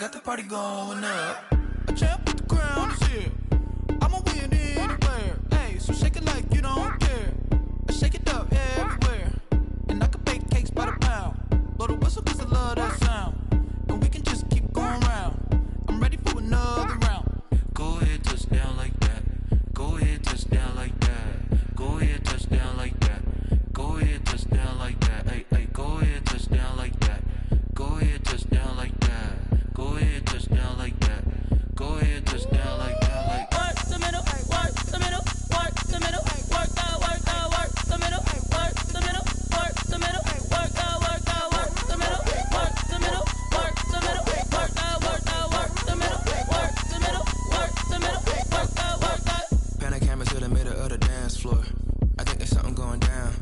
got the party going up. A champ with the crown is here. I'ma win anywhere. Hey, so shake it like you don't care. I shake it up everywhere. And I can bake cakes by the pound. Blow the whistle cause I love that sound. And we can just keep going round. I'm ready for another round. Go ahead, touch down like that. Go ahead, touch down like that. Go ahead, touch down like that. Go ahead, touch down like that. Hey, hey, go ahead, touch down like that. Go ahead, touch down like that. Go ahead, touch down like that. Go ahead, touch down like that. Like work the middle, work the middle, work the middle, work the middle, work the middle, work the middle, work the middle, work the middle, work the middle, work the middle, work the middle, work the middle, work the. Pan the camera to the middle of the dance floor. I think there's something going down.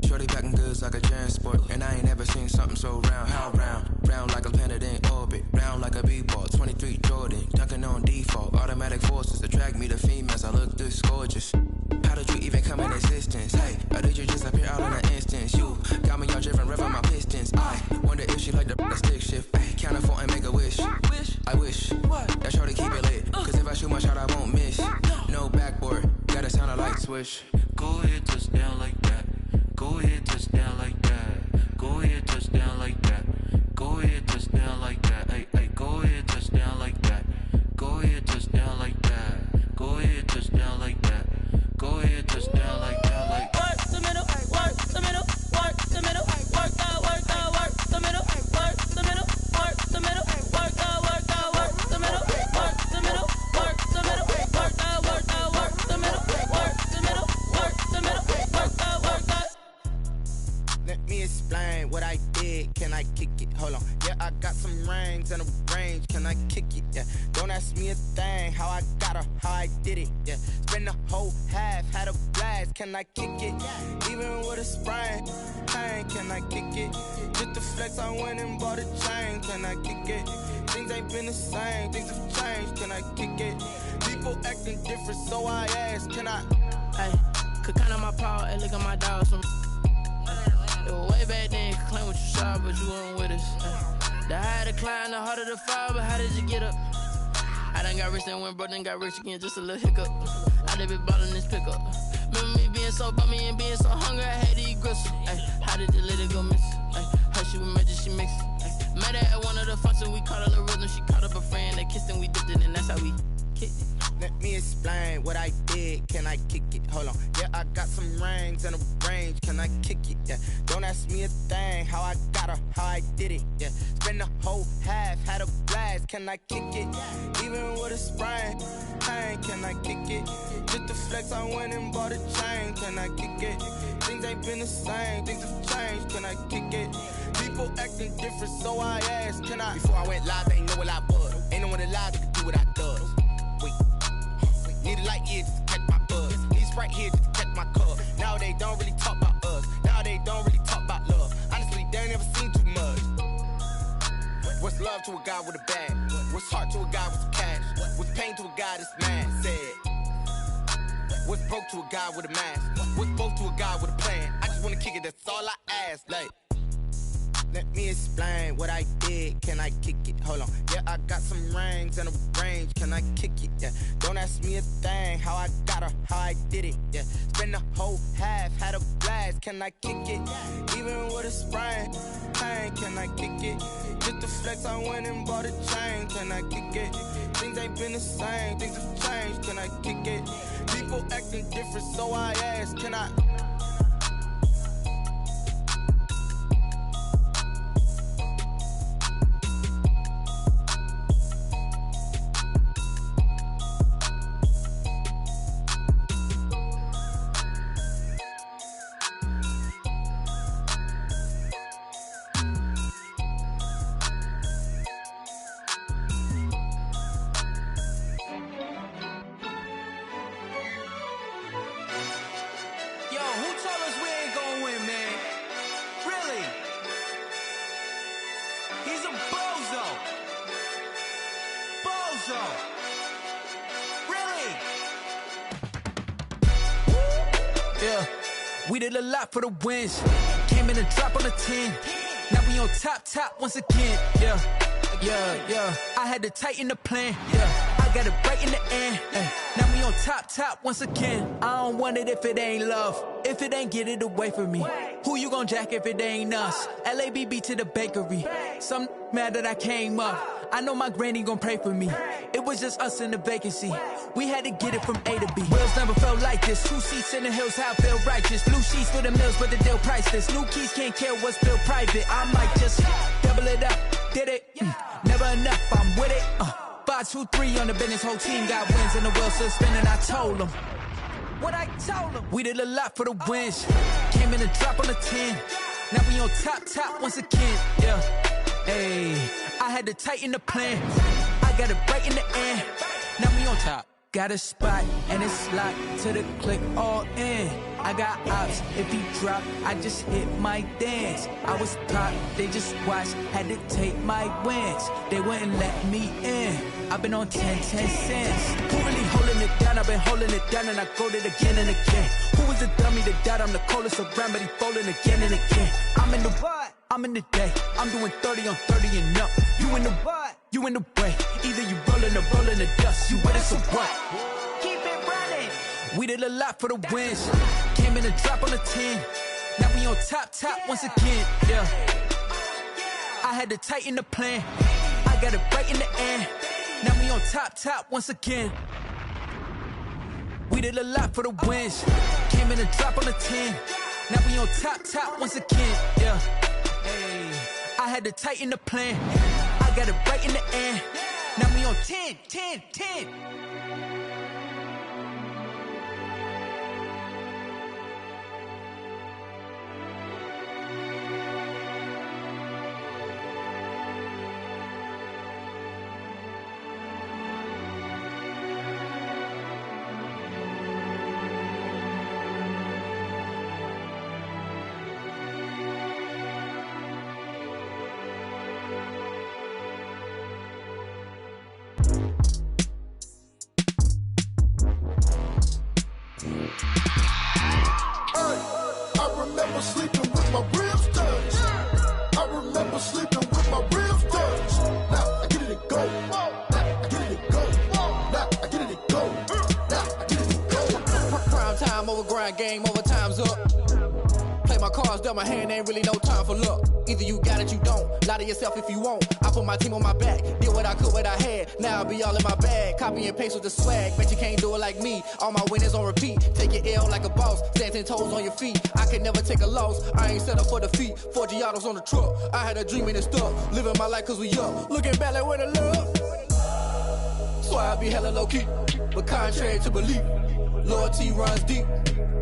Shorty backing goods like a transport, and I ain't never seen something so round. How round? Round like a planet in orbit, round like a b-ball. 23 Jordan, dunking on default. Automatic forces attract me to females. I look this gorgeous. How did you even come in existence? Hey, or did you just appear out in an instance? You got me all driven, revving my pistons. I wonder if she like the stick shift. Ay, count a 4 and make a wish. I wish that shorty keep it lit. Cause if I shoot my shot, I won't miss. No backboard, gotta sound a light switch. go ahead, touch down like that. Go ahead, touch down like that. Go ahead, touch down like that. Go ahead, touch down like that. Hey, hey, go ahead, touch down like that. Go ahead, touch down like that. Go ahead, touch down like that. Go ahead, touch down like that. Like work the middle, work the middle, work the middle, work the middle, work the middle, work the middle, work the middle, work the middle, work the middle, work the middle, work the middle, work the middle, work the middle, work the. Let me explain what I did. Can I kick it? Hold on. Yeah, I got some rings and a range. Can I kick it? Yeah. Don't ask me a thing. How I got her, how I did it. Yeah. Spend the whole half, had a blast. Can I kick it? Even with a sprain. Hey, can I kick it? Just the flex, I went and bought a chain. Can I kick it? Things ain't been the same. Things have changed. Can I kick it? People acting different, so I ask. Can I? Hey, could count on my power and look at my dogs. It was way back then, you could claim what you saw, but you weren't with us. The higher the climb, the harder the fall, but how did you get up? I done got rich, then went broke, then got rich again, just a little hiccup. I done been ballin' this pickup. Remember me being so bummy and being so hungry, I had to eat gristle. Ay, how did you let it go miss? Ay, how she was magic, she mixed. Met her at one of the functions, we caught a little rhythm, she caught up a friend, they kissed and we dipped it, and that's how we kicked it. Let me explain what I did. Can I kick it? Hold on. Yeah, I got some rings and a range. Can I kick it? Yeah. Don't ask me a thing. How I got her, how I did it. Yeah. Spend the whole half, had a blast. Can I kick it? Even with a sprain. Hey, can I kick it? Just the flex, I went and bought a chain. Can I kick it? Things ain't been the same. Things have changed. Can I kick it? People acting different, so I asked. Can I? Before I went live, they ain't know what I was. Ain't no one alive that could do what I does. Wait. Need a light year just to catch my buzz. Need Sprite here just to catch my cup. Now they don't really talk about us. Now they don't really talk about love. Honestly, they ain't never seen too much. What's love to a guy with a bag? What's heart to a guy with some cash? What's pain to a guy that's mad? Said. What's broke to a guy with a mask? What's both to a guy with a plan? I just wanna kick it, that's all I ask. Like, let me explain what I did. Can I kick it? Hold on. Yeah, I got some rings and a range. Can I kick it? Yeah. Don't ask me a thing. How I got her, how I did it. Yeah. Spend the whole half, had a blast. Can I kick it? Even with a sprain. Hey, can I kick it? Just the flex, I went and bought a chain. Can I kick it? Things ain't been the same. Things have changed. Can I kick it? People acting different, so I ask. Can I? We did a lot for the wins. Came in a drop on a 10. Now we on top once again, yeah. I had to tighten the plan, yeah. I got it right in the end, now we on top once again. I don't want it if it ain't love, if it ain't get it away from me. Who you gon' jack if it ain't us? LABB to the bakery. Some mad that I came up. I know my granny gon' pray for me. It was just us in the vacancy. We had to get it from A to B. Wheels never felt like this. 2 seats in the hills, how I feel righteous. Blue sheets for the mills, but the deal priceless. New keys can't care what's built private. I might just double it up. Did it? Never enough, I'm with it. 5, 2, 3 on the business. Whole team got wins and the wheels still spinning. I told them what I told them. We did a lot for the wins. Came in a drop on the 10. Now we on top once again. Yeah. Hey, I had to tighten the plan. I got it right in the end. Now we on top. Got a spot and it's locked to the click all in. I got ops, if he drop, I just hit my dance. I was pop, they just watched, had to take my wins. They wouldn't let me in. I've been on 10 cents. Who really holding it down? I've been holding it down and I go it again and again. Who was the dummy that died? I'm the coldest around, but he folding again and again. I'm in the what? I'm in the day. I'm doing 30 on 30 and up. You in the what? You in the way. Either you rolling or rolling the dust. You with us or what? Keep it running. We did a lot for the wins. Came in a drop on the 10. Now we on top once again. Yeah. I had to tighten the plan. I got it right in the end. Now we on top once again. We did a lot for the wins. Came in a drop on the 10. Now we on top once again. Yeah. Hey, I had to tighten the plan. I got it right in the end. Now we on 10. Game over, time's up. Play my cards, dealt my hand, ain't really no time for luck. Either you got it, you don't. Lie to yourself if you won't. I put my team on my back, did what I could, what I had. Now I'll be all in my bag. Copy and paste with the swag. Bet you can't do it like me. All my winners on repeat. Take your L like a boss. Stand 10 toes on your feet. I can never take a loss. I ain't set up for defeat. 4 Giottos on the truck. I had a dream and it stuck. Living my life cause we up. Looking back like where the love. So I be hella low key. But contrary to belief, loyalty runs deep.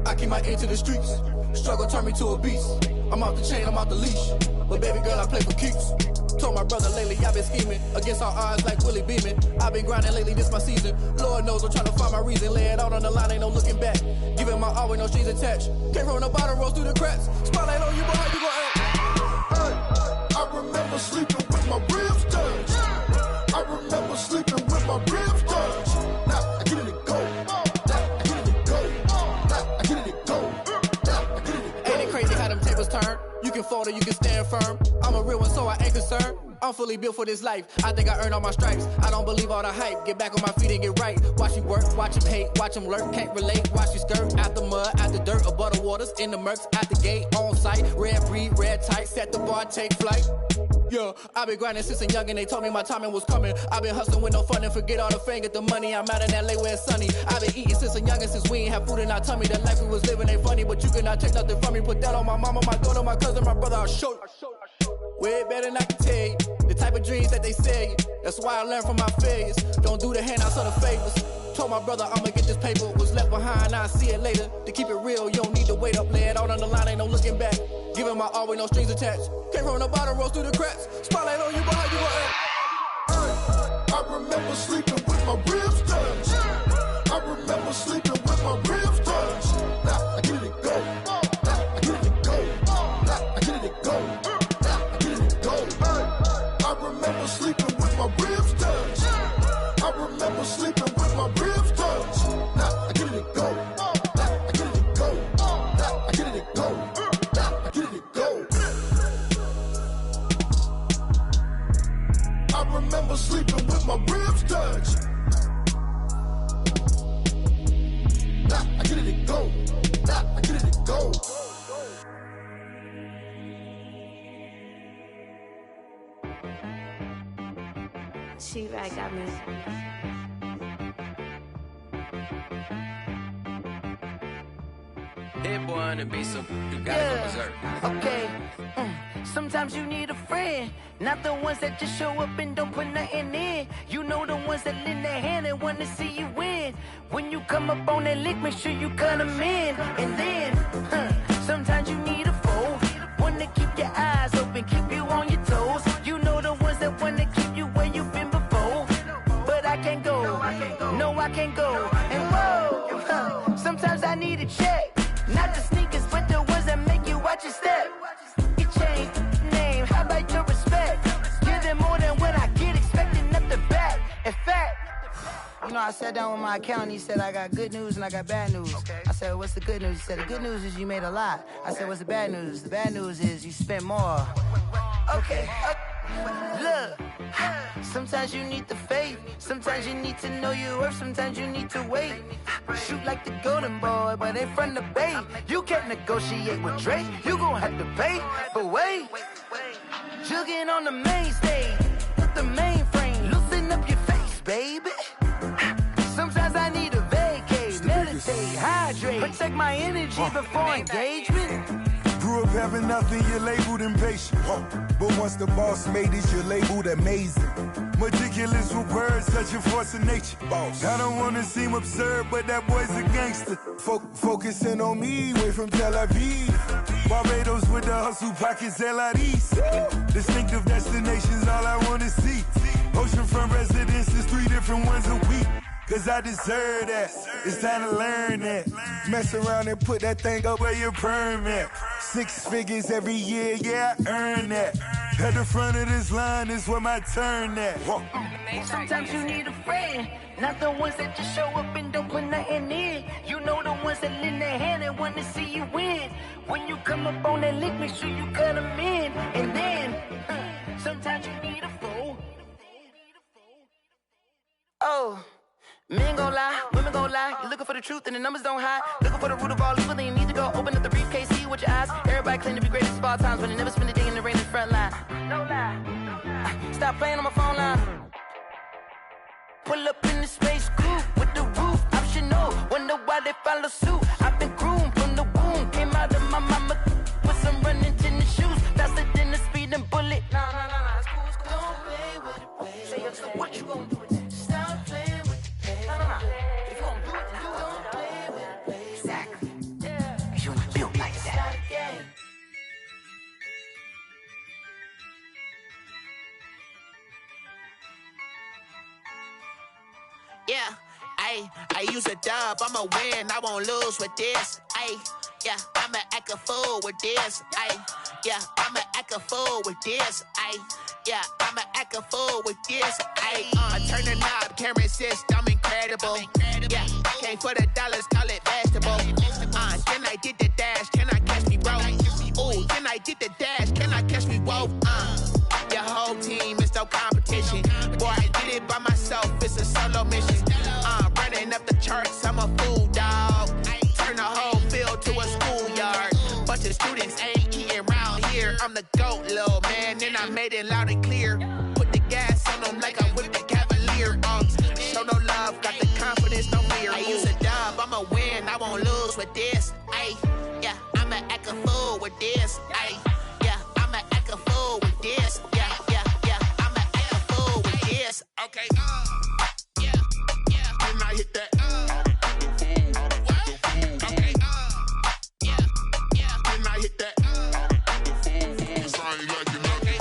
I keep my ear to the streets. Struggle turned me to a beast. I'm off the chain, I'm off the leash. But baby girl, I play for keeps. Told my brother lately, I've been scheming. Against all odds like Willie Beeman. I've been grinding lately, this my season. Lord knows I'm trying to find my reason. Lay it out on the line, ain't no looking back. Giving my all with no strings attached. Came from the bottom, rose through the cracks. Spotlight on you, but how you gon' act? I remember sleeping with my ribs touched. I remember sleeping with my ribs touched. Now I get it and go. Turn. You can fold or you can stand firm. I'm a real one, so I ain't concerned. I'm fully built for this life. I think I earned all my stripes. I don't believe all the hype. Get back on my feet and get right. Watch you work, watch him hate, watch him lurk. Can't relate, watch you skirt. Out the mud, out the dirt, above the waters, in the murks, out the gate, on site. Red breed, red tight, set the bar, take flight. Yeah, I been grinding since a young and they told me my timing was coming. I been hustling with no fun and forget all the fame, get the money. I'm out in LA where it's sunny. I been eating since a young and since we ain't have food in our tummy. The life we was living ain't funny, but you cannot take nothing from me. Put that on my mama, my daughter, my cousin, my brother, I'll show you. Way better than I can tell you. The type of dreams that they sell you. That's why I learned from my failures. Don't do the handouts or the favors. Told my brother I'ma get this paper. Was left behind, I'll see it later. To keep it real, you don't need to wait up. Lay it out on the line, ain't no looking back. Giving my all with no strings attached. Came from the bottom, rose through the cracks. Spotlight on you, but how you gon' act? I remember sleeping with my ribs touched. I remember sleeping with my ribs touched. Now I get it and go. Now I get it and go. Now I get it and go. Now I get it and go. I remember sleeping with my ribs touched. I remember sleeping with my ribs touched. Now I get it and go. Now I get it and go. Now I get it and go. Now I get it and go. remember sleeping with my ribs touched. Nah, I get it to go. Nah, I get it to go. She-Rag got me. Hit boy on the beat, so you gotta go berserk. Okay. Sometimes you need a friend, not the ones that just show up and don't put nothing in. You know the ones that lend their hand and want to see you win. When you come up on that lick, make sure you cut them in. And then, sometimes you need a foe, one to keep your eyes open, keep you on your toes. You know the ones that want to keep you where you've been before. But I can't go, no I can't go. And whoa, sometimes I need a check. Not the sneakers, but the ones that make you watch your step. Your chain, name, how about your respect? Give them more than what I get, expecting nothing back. In fact, you know, I sat down with my accountant, he said, I got good news and I got bad news. Okay. I said, what's the good news? He said, the good news is you made a lot. I said, what's the bad news? The bad news is you spent more. Okay. Look, sometimes you need the faith, sometimes you need to know your worth, sometimes you need to wait. Shoot like the golden boy, but in front of the bay. You can't negotiate with Drake, you gon' have to pay. But wait, jugging on the main stage, with the mainframe, loosen up your face, baby. Sometimes I need a vacate, meditate, hydrate, protect my energy before engagement. Grew up having nothing, you're labeled impatient. But once the boss made it, you're labeled amazing. Meticulous with words, such a force of nature. I don't wanna seem absurd, but that boy's a gangster. Focusing on me, way from Tel Aviv. Barbados with the hustle pockets, LIDs. Distinctive destinations, all I wanna see. Oceanfront residences, 3 different ones a week. Cause I deserve that, it's time to learn that. Mess around and put that thing up where your perm at. 6 figures every year, yeah, I earn that. At the front of this line is where my turn at. Sometimes you need a friend, not the ones that just show up and don't put nothing in. You know the ones that lend their hand and want to see you win. When you come up on that lick, make sure you cut them in. And then, sometimes you need a fool. Oh. Men gon' lie, women gon' lie. You're looking for the truth and the numbers don't hide. Looking for the root of all evil, then you need to go open up the briefcase, see with your eyes. Everybody claim to be greatest of all times, but they never spend a day in the rain in the front line. No lie. Stop playing on my phone line. Pull up in the space coupe with the roof optional. Wonder why they follow suit. I've been groomed from the womb. Came out of my mama with some running tennis shoes. Faster than the speeding bullet. Nah, it's cool, it's cool. Don't play with it, play. Say so what you gon' do with it? Stop playing with it. If you gon' do it, then don't play with it. Exactly. Yeah. You ain't built like that. Yeah, I use a dub, I'ma win, I won't lose with this. Yeah, I'ma act a fool with this. Yeah, I'ma act a fool with this. Yeah, I'ma act a fool with this. Turn the knob, camera assist, I'm incredible. Yeah, came for the dollars, call it vegetable. Then I did the dash, can I catch me, bro? Ooh, then I did the dash, can I catch me, whoa? Your whole team is no competition. Boy, I did it by myself, it's a solo mission. Running up the charts, I'm a fool, dog. Turn the whole field to a schoolyard. Bunch of students ain't eating round here. I'm the GOAT, little man, and I made it loud and clear. Put the gas on them like I'm with the Cavalier. Show no love, got the confidence, no fear. I use a dub, I'ma win, I won't lose with this. Yeah, I'ma act a fool with this. Yeah, I'ma act a fool with this. Yeah, I'ma act a fool with this. Okay, yeah, and I hit that. Okay, yeah, and I hit that. Cause I ain't like it, okay,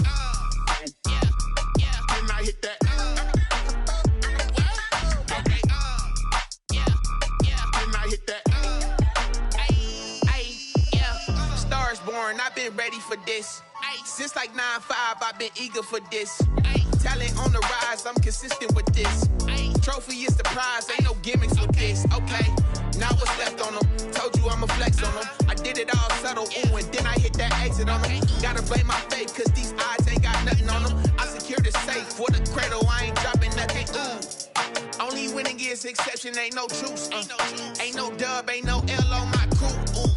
yeah, and I hit that. Okay, yeah, and I hit that. Yeah, Stars born, I've been ready for this. Since like 9-5, I've been eager for this. Talent on the rise, I'm consistent with this. Trophy is the prize, ain't no gimmicks with this. Okay, now what's left on them? Told you I'ma flex on them. I did it all subtle, ooh, and then I hit that exit on them. Gotta blame my faith, cause these odds ain't got nothing on them. I secure the safe for the cradle, I ain't biggest exception, ain't no juice. Ain't no dub, ain't no L on my coupe.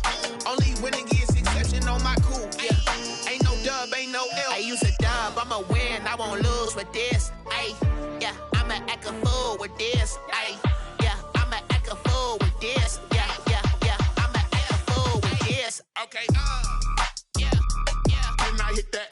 Only winning is exception on my coupe. Yeah. Ain't no dub, ain't no L. I use a dub, I'ma win, I won't lose with this. Ay, yeah, I'ma act a fool with this. Ay, yeah, I'ma act a fool with this. Yeah, yeah, yeah, I'ma act a fool with this. Okay, yeah, yeah. Then I hit that.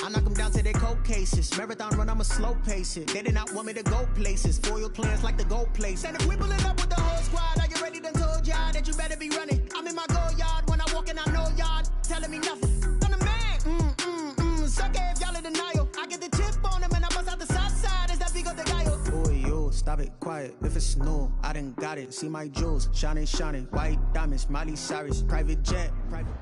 I knock them down to their cold cases. Marathon run, I'm a slow pace it. They did not want me to go places. Foil plans like the gold place. And if we pulling up with the whole squad, are you ready to told y'all that you better be running? I'm in my go yard when I walk in, I know y'all telling me nothing. I'm the man. Suck it if y'all in denial. I get the chip on them and I bust out the south side. Is that big of the guy? Boy, yo, stop it, quiet. If it's new, I done got it. See my jewels, shining, shining. White diamonds, Miley Cyrus, private jet, private.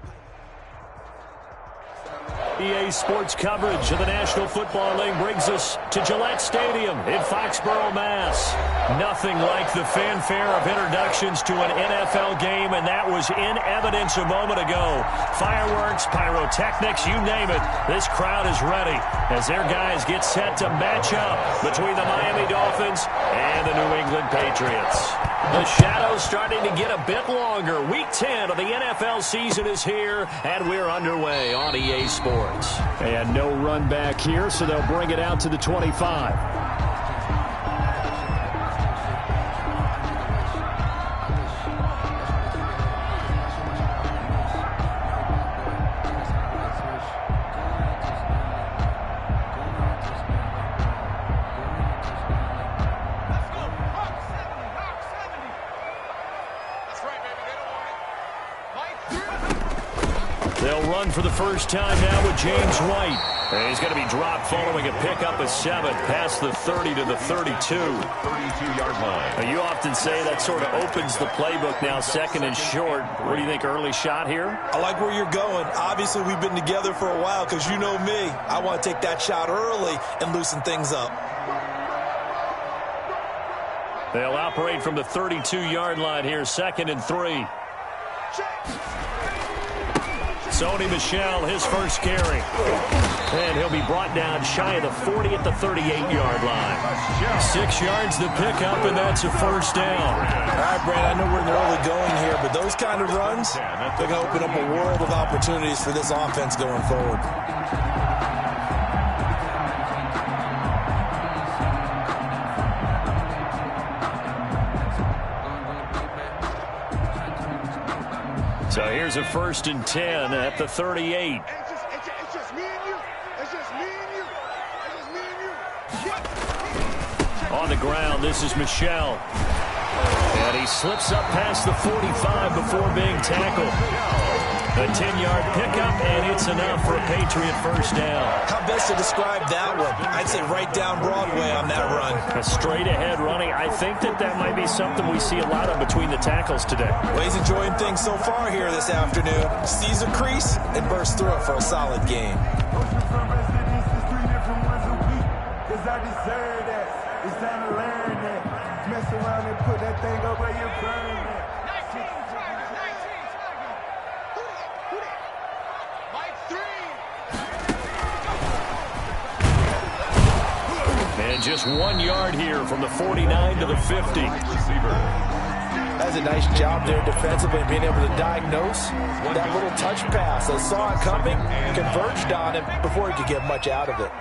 EA Sports coverage of the National Football League brings us to Gillette Stadium in Foxborough, Mass. Nothing like the fanfare of introductions to an NFL game, and that was in evidence a moment ago. Fireworks, pyrotechnics, you name it. This crowd is ready as their guys get set to match up between the Miami Dolphins and the New England Patriots. The shadow's starting to get a bit longer. Week 10 of the NFL season is here, and we're underway on EA Sports. And no run back here, so they'll bring it out to the 25. They'll run for the first time now with James White. And he's going to be dropped following a pickup of 7 past the 30 to the 32. 32-yard line. Now, you often say that sort of opens the playbook now, second and short. What do you think, early shot here? I like where you're going. Obviously, we've been together for a while because you know me. I want to take that shot early and loosen things up. They'll operate from the 32-yard line here, 2nd and 3. Sony Michel, his first carry. And he'll be brought down shy of the 40 at the 38-yard line. 6 yards to pick up, and that's a first down. All right, Brand, I know we're in the early going here, but those kind of runs, they're going to open up a world of opportunities for this offense going forward. So here's a 1st and 10 at the 38. It's just me and you. It's just me and you. It's just me and you. On the ground, this is Michel. And he slips up past the 45 before being tackled. A 10-yard pickup, and it's enough for a Patriot first down. How best to describe that one? I'd say right down Broadway on that run. A straight-ahead running. I think that might be something we see a lot of between the tackles today. Well, he's enjoying things so far here this afternoon. Sees a crease and bursts through it for a solid game. Cause I deserve that. It's time to learn that. Mess around and put that thing up where you burn that. just 1 yard here from the 49 to the 50. That's a nice job there defensively, being able to diagnose that little touch pass. They saw it coming, converged on him before he could get much out of it.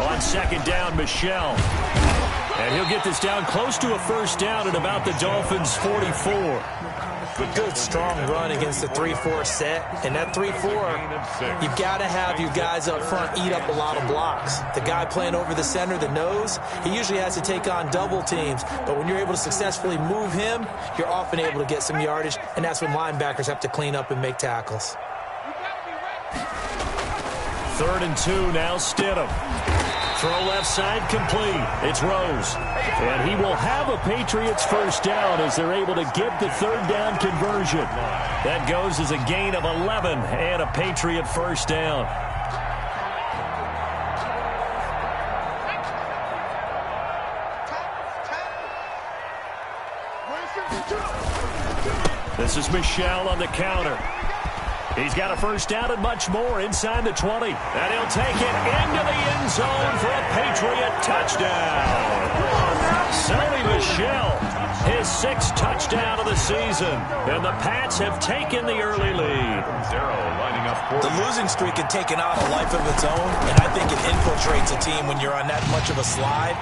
On second down, Michel. And he'll get this down close to a first down at about the Dolphins' 44. A good, strong run against the 3-4 set. And that 3-4, you've got to have your guys up front eat up a lot of blocks. The guy playing over the center, the nose, he usually has to take on double teams. But when you're able to successfully move him, you're often able to get some yardage. And that's when linebackers have to clean up and make tackles. 3rd and 2, now Stidham. Throw left side, complete. It's Rose. And he will have a Patriots first down as they're able to get the 3rd down conversion. That goes as a gain of 11 and a Patriot first down. This is Michel on the counter. He's got a first down and much more inside the 20. And he'll take it into the end zone for a Patriot touchdown. Sonny Michel, his 6th touchdown of the season. And the Pats have taken the early lead. The losing streak had taken on a life of its own, and I think it infiltrates a team when you're on that much of a slide.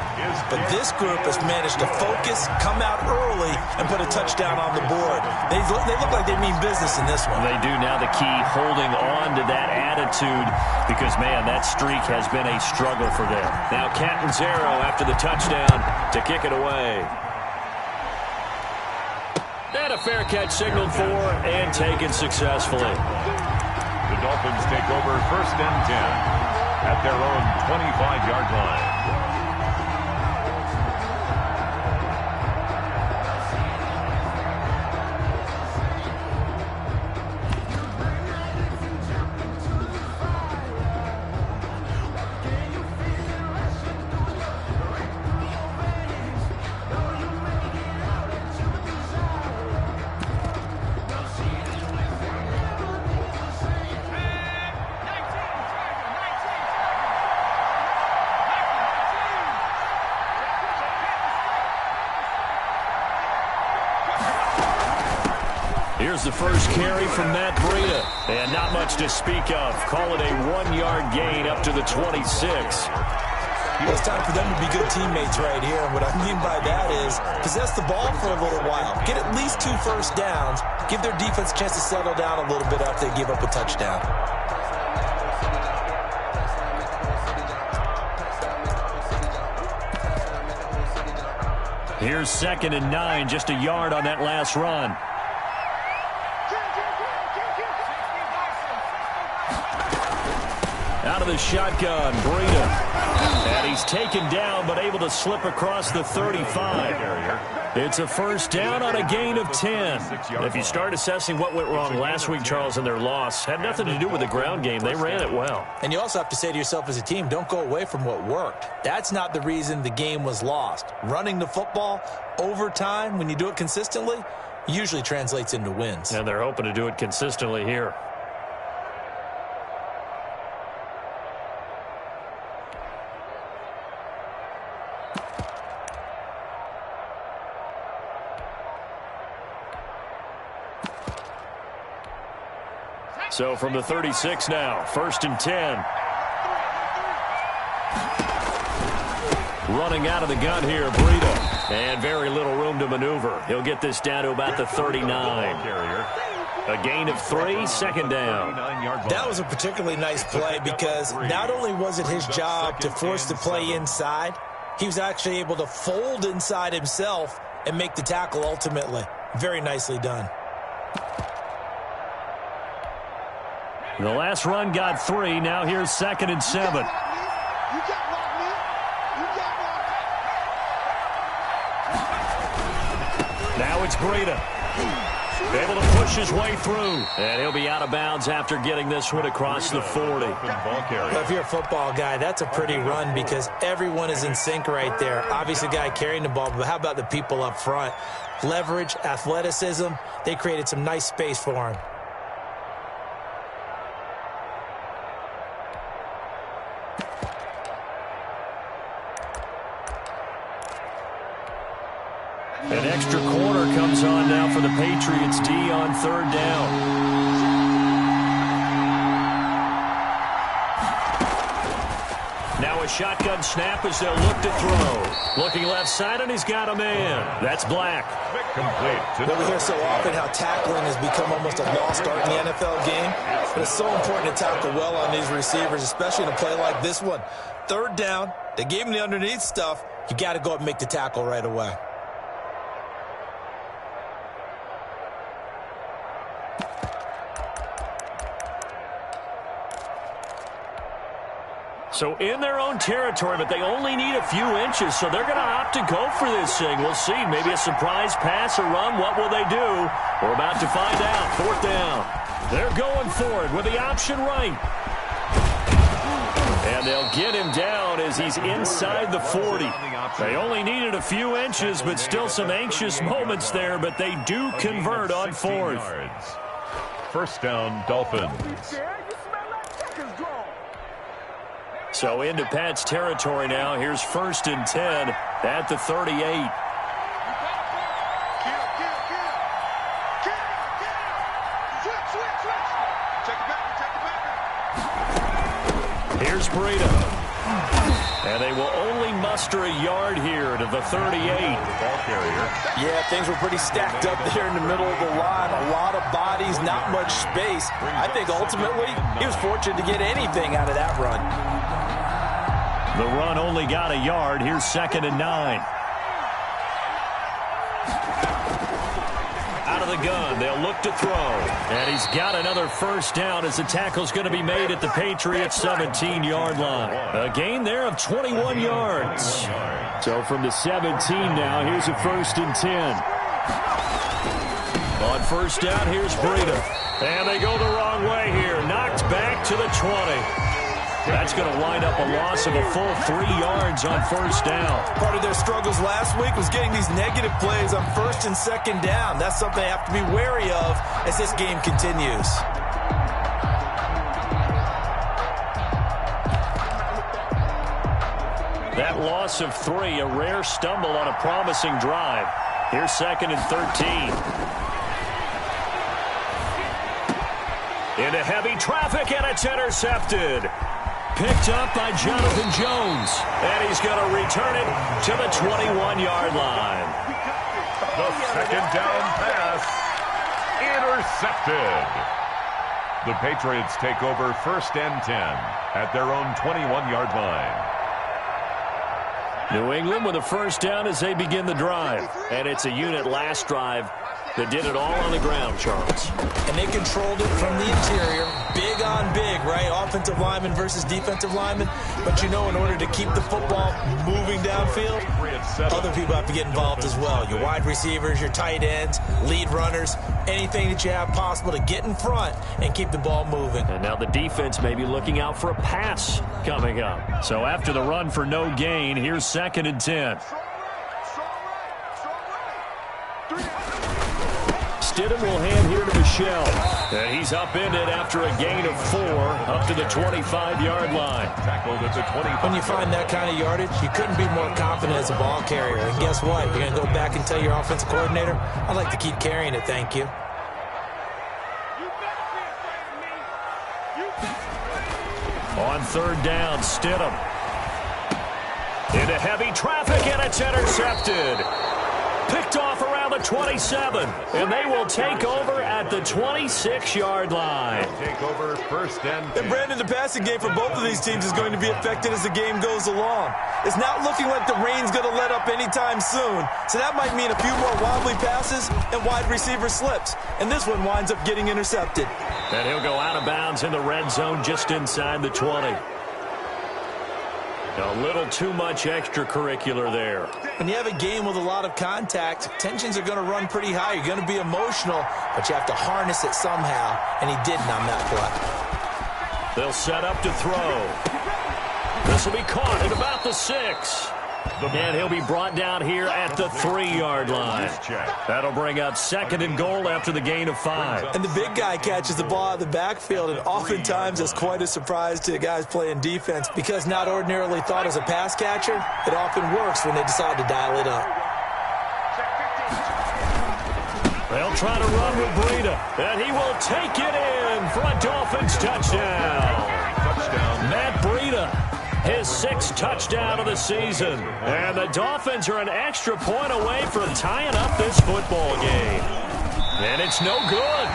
But this group has managed to focus, come out early, and put a touchdown on the board. They look like they mean business in this one. They do now. The key, holding on to that attitude, because, man, that streak has been a struggle for them. Now Catanzaro after the touchdown to kick it away. And a fair catch signaled for and taken successfully. The Dolphins take over 1st and 10 at their own 25-yard line. Here's the first carry from Matt Breida. And not much to speak of. Call it a 1-yard gain up to the 26. Well, it's time for them to be good teammates right here. And what I mean by that is possess the ball for a little while. Get at least 2 first downs. Give their defense a chance to settle down a little bit after they give up a touchdown. Here's 2nd and 9, just a yard on that last run. Out of the shotgun, Breida. And he's taken down, but able to slip across the 35. It's a first down on a gain of 10. If you start assessing what went wrong last week, Charles, in their loss, had nothing to do with the ground game. They ran it well. And you also have to say to yourself as a team, don't go away from what worked. That's not the reason the game was lost. Running the football over time, when you do it consistently, usually translates into wins. And they're hoping to do it consistently here. So from the 36 now, 1st and 10. Running out of the gun here, Breida. And very little room to maneuver. He'll get this down to about the 39. A gain of 3, 2nd down. That was a particularly nice play because not only was it his job to force the play inside, he was actually able to fold inside himself and make the tackle ultimately. Very nicely done. The last run got 3. Now here's 2nd and 7. Now it's Breida. Able to push his way through. And he'll be out of bounds after getting this one across the 40. Well, if you're a football guy, that's a pretty run because everyone is in sync right there. Obviously, the guy carrying the ball, but how about the people up front? Leverage, athleticism, they created some nice space for him. An extra corner comes on now for the Patriots D on third down. Now a shotgun snap as they'll look to throw. Looking left side, and he's got a man. That's Black. Complete. We hear so often how tackling has become almost a lost art in the NFL game. But it's so important to tackle well on these receivers, especially in a play like this one. Third down, they gave him the underneath stuff. You got to go up and make the tackle right away. So in their own territory, but they only need a few inches, so they're going to opt to go for this thing. We'll see. Maybe a surprise pass or run. What will they do? We're about to find out. Fourth down. They're going for it with the option right. And they'll get him down as he's inside the 40. They only needed a few inches, but still some anxious moments there, but they do convert on fourth. First down, Dolphins. So into Pat's territory now. Here's 1st and 10 at the 38. Here's Breida. And they will only muster a yard here to the 38. Ball carrier. Yeah, things were pretty stacked up there in the middle of the line. A lot of bodies, not much space. I think ultimately he was fortunate to get anything out of that run. The run only got a yard. Here's 2nd and 9. Out of the gun, they'll look to throw. And he's got another first down as the tackle's going to be made at the Patriots' 17-yard line. A gain there of 21 yards. So from the 17 now, here's a 1st and 10. On first down, here's Breida. And they go the wrong way here. Knocked back to the 20. That's going to wind up a loss of a full 3 yards on first down. Part of their struggles last week was getting these negative plays on 1st and 2nd down. That's something they have to be wary of as this game continues. That loss of 3, a rare stumble on a promising drive. Here's 2nd and 13. Into heavy traffic, and it's intercepted. Picked up by Jonathan Jones. And he's going to return it to the 21-yard line. The 2nd down pass. Intercepted. The Patriots take over 1st and 10 at their own 21-yard line. New England with a first down as they begin the drive. And it's a unit last drive that did it all on the ground, Charles. And they controlled it from the interior. Big on big, right? Offensive lineman versus defensive lineman. But you know, in order to keep the football moving downfield, other people have to get involved as well. Your wide receivers, your tight ends, lead runners, anything that you have possible to get in front and keep the ball moving. And now the defense may be looking out for a pass coming up. So after the run for no gain, here's 2nd and 10. Stidham will hand here to Michel. And he's upended after a gain of 4 up to the 25-yard line. Tackled at the 20. When you find that kind of yardage, you couldn't be more confident as a ball carrier. And guess what? You're going to go back and tell your offensive coordinator, I'd like to keep carrying it, thank you. On third down, Stidham. Into heavy traffic, and it's intercepted. Picked off around the 27, and they will take over at the 26-yard line. Take over 1st and 10. And Brandon, the passing game for both of these teams is going to be affected as the game goes along. It's not looking like the rain's going to let up anytime soon, so that might mean a few more wobbly passes and wide receiver slips. And this one winds up getting intercepted. And he'll go out of bounds in the red zone just inside the 20. A little too much extracurricular there. When you have a game with a lot of contact, tensions are going to run pretty high. You're going to be emotional, but you have to harness it somehow, and he didn't on that play. They'll set up to throw. This will be caught at about the 6. And he'll be brought down here at the 3-yard line. That'll bring up 2nd and goal after the gain of 5. And the big guy catches the ball out of the backfield, and oftentimes it's quite a surprise to the guys playing defense because not ordinarily thought as a pass catcher, it often works when they decide to dial it up. They'll try to run with Breida, and he will take it in for a Dolphins touchdown. Matt Breida, his 6th touchdown of the season. And the Dolphins are an extra point away from tying up this football game. And it's no good.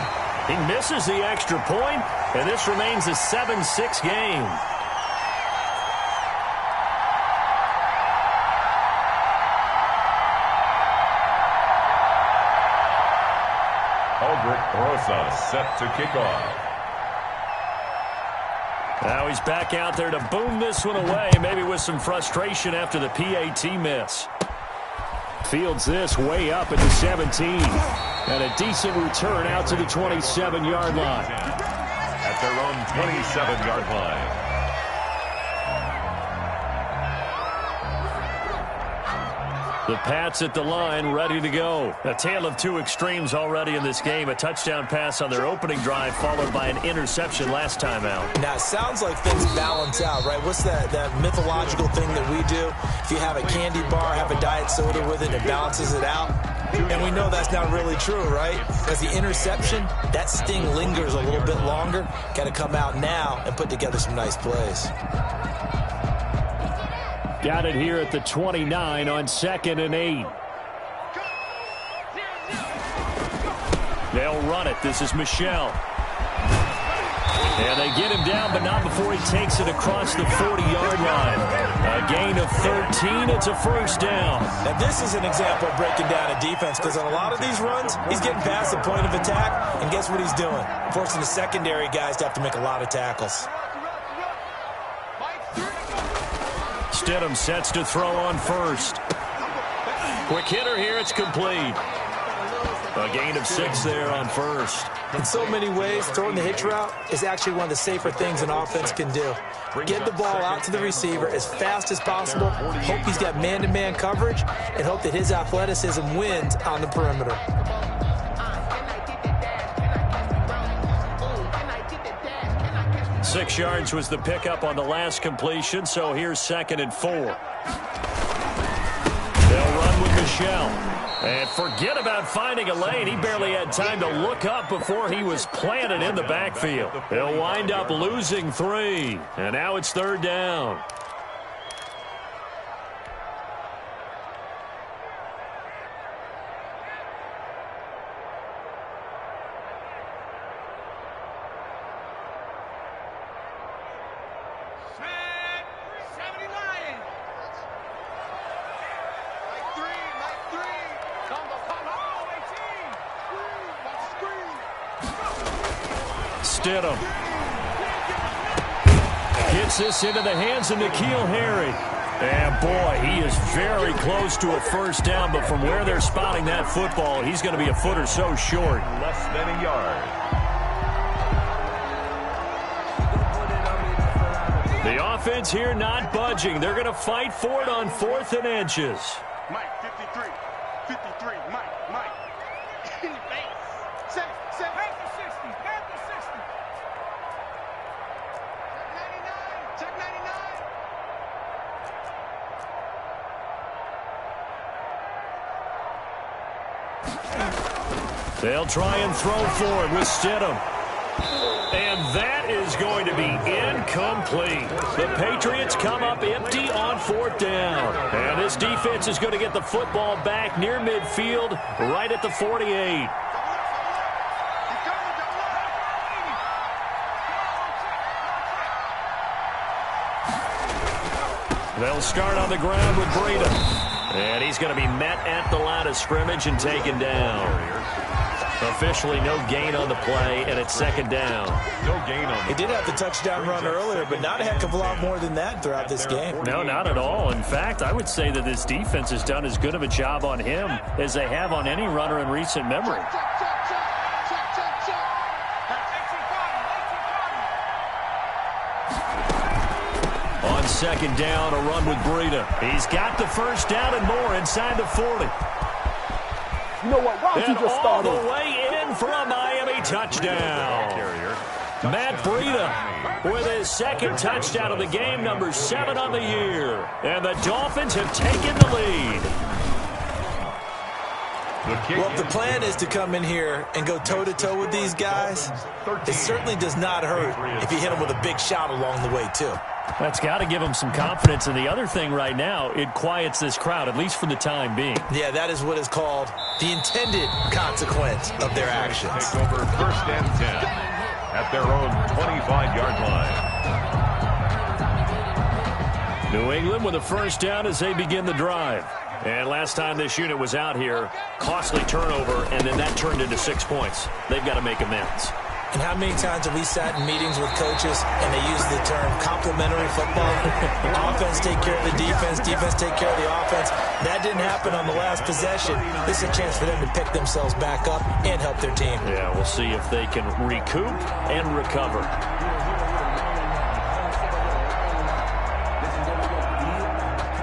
He misses the extra point, and this remains a 7-6 game. Aldrich Rosa set to kick off. Now he's back out there to boom this one away, maybe with some frustration after the PAT miss. Fields this way up at the 17. And a decent return out to the 27-yard line. At their own 27-yard line. The Pats at the line, ready to go. A tale of two extremes already in this game. A touchdown pass on their opening drive, followed by an interception last time out. Now, it sounds like things balance out, right? What's that mythological thing that we do? If you have a candy bar, have a diet soda with it, it balances it out. And we know that's not really true, right? Because the interception, that sting lingers a little bit longer. Got to come out now and put together some nice plays. Got it here at the 29 on 2nd and 8. They'll run it. This is Michel. And they get him down, but not before he takes it across the 40-yard line. A gain of 13. It's a first down. Now, this is an example of breaking down a defense, because on a lot of these runs, he's getting past the point of attack, and guess what he's doing? Forcing the secondary guys to have to make a lot of tackles. Stidham sets to throw on first. Quick hitter here. It's complete. A gain of 6 there on first. In so many ways, throwing the hitch route is actually one of the safer things an offense can do. Get the ball out to the receiver as fast as possible, hope he's got man-to-man coverage, and hope that his athleticism wins on the perimeter. Six yards was the pickup on the last completion, so here's 2nd and 4. They'll run with Michel. And forget about finding a lane. He barely had time to look up before he was planted in the backfield. He'll wind up losing 3. And now it's 3rd down. Stidham gets this into the hands of N'Keal Harry. And boy, he is very close to a first down, but from where they're spotting that football, he's going to be a foot or so short. Less than a yard. The offense here not budging. They're going to fight for it on 4th and inches. Mike, 53, Mike. They'll try and throw for it with Stidham. And that is going to be incomplete. The Patriots come up empty on 4th down. And this defense is going to get the football back near midfield, right at the 48. They'll start on the ground with Breida. And he's going to be met at the line of scrimmage and taken down. Officially no gain on the play, and it's 2nd down. No gain on. He did have the touchdown run earlier, but not a heck of a lot more than that throughout this game. No, not at all. In fact, I would say that this defense has done as good of a job on him as they have on any runner in recent memory. On 2nd down, a run with Breida. He's got the first down and more inside the 40. You know what? Why don't you just start all the way in for a Miami touchdown. Matt Breida with his 2nd touchdown of the game, number 7 on the year. And the Dolphins have taken the lead. Well, if the plan is to come in here and go toe-to-toe with these guys, it certainly does not hurt if you hit them with a big shot along the way, too. That's got to give them some confidence. And the other thing right now, it quiets this crowd, at least for the time being. Yeah, that is what is called the intended consequence of their actions. Take over 1st and 10 at their own 25-yard line. New England with a first down as they begin the drive. And last time this unit was out here, costly turnover, and then that turned into 6 points. They've got to make amends. And how many times have we sat in meetings with coaches and they use the term complementary football? Offense take care of the defense, defense take care of the offense. That didn't happen on the last possession. This is a chance for them to pick themselves back up and help their team. Yeah, we'll see if they can recoup and recover.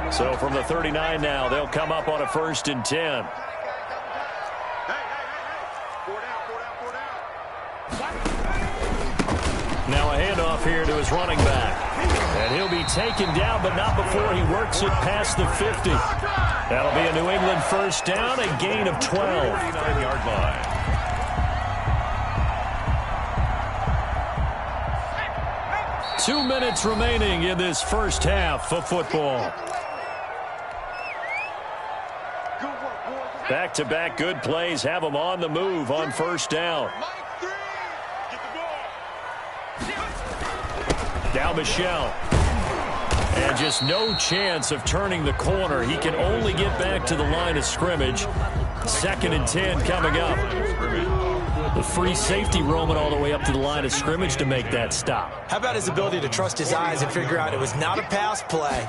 So from the 39 now, they'll come up on a 1st and 10. Now a handoff here to his running back. And he'll be taken down, but not before he works it past the 50. That'll be a New England first down, a gain of 12. 39-yard line. Two minutes remaining in this first half of football. Back-to-back good plays have them on the move on first down. Now Michelle. And just no chance of turning the corner. He can only get back to the line of scrimmage. 2nd and 10 coming up. The free safety roaming all the way up to the line of scrimmage to make that stop. How about his ability to trust his eyes and figure out it was not a pass play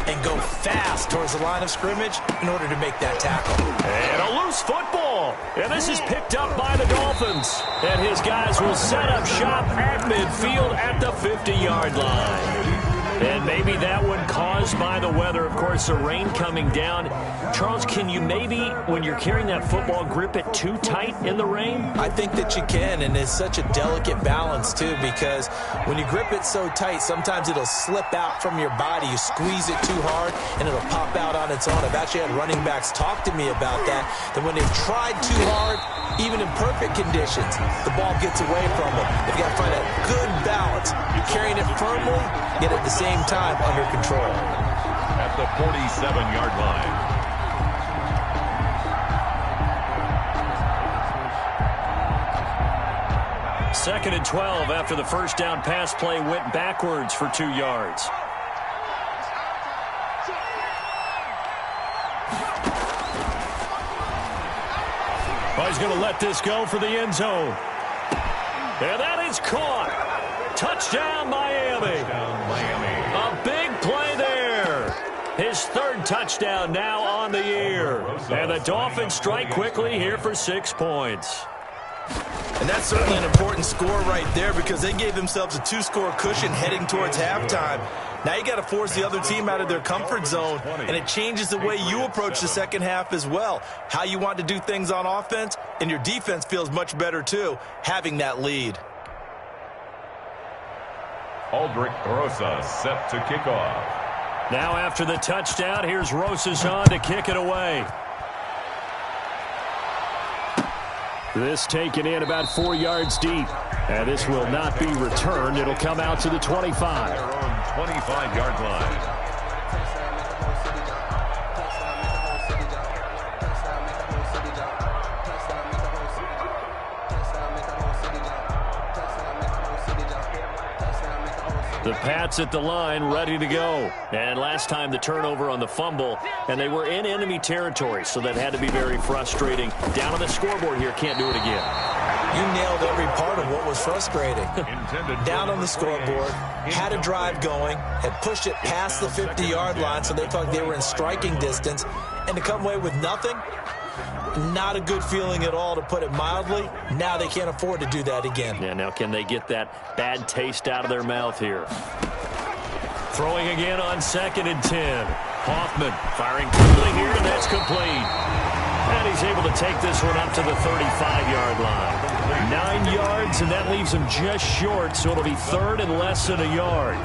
and go fast towards the line of scrimmage in order to make that tackle. And a loose football. And this is picked up by the Dolphins. And his guys will set up shop at midfield at the 50-yard line. And maybe that one caused by the weather. Of course, the rain coming down. Charles, can you maybe, when you're carrying that football, grip it too tight in the rain? I think that you can, and it's such a delicate balance, too, because when you grip it so tight, sometimes it'll slip out from your body. You squeeze it too hard, and it'll pop out on its own. I've actually had running backs talk to me about that when they've tried too hard, even in perfect conditions, the ball gets away from them. They've got to find a good balance. You're carrying it firmly, yet at the same time under control. At the 47-yard line. Second and 12 after the first down pass play went backwards for 2 yards. Oh, he's going to let this go for the end zone. And that is caught. Touchdown, Miami. A big play there. His 3rd touchdown now on the year. And the Dolphins strike quickly here for 6 points. And that's certainly an important score right there because they gave themselves a 2-score cushion heading towards halftime. Now you got to force the other team out of their comfort zone, and it changes the way you approach the second half as well. How you want to do things on offense, and your defense feels much better too, having that lead. Aldrich Rosas set to kick off. Now after the touchdown, here's Rosas on to kick it away. This taken in about 4 yards deep. And this will not be returned. It'll come out to the 25. Their own 25-yard line. The Pats at the line, ready to go. And last time the turnover on the fumble, and they were in enemy territory, so that had to be very frustrating. Down on the scoreboard here, can't do it again. You nailed every part of what was frustrating. Down on the scoreboard, had a drive going, had pushed it past the 50-yard line, so they thought they were in striking distance, and to come away with nothing, not a good feeling at all, to put it mildly. Now they can't afford to do that again. Yeah, now can they get that bad taste out of their mouth here? Throwing again on 2nd and 10. Hoffman firing quickly here, and that's complete. And he's able to take this one up to the 35-yard line. 9 yards, and that leaves him just short, so it'll be 3rd and less than a yard.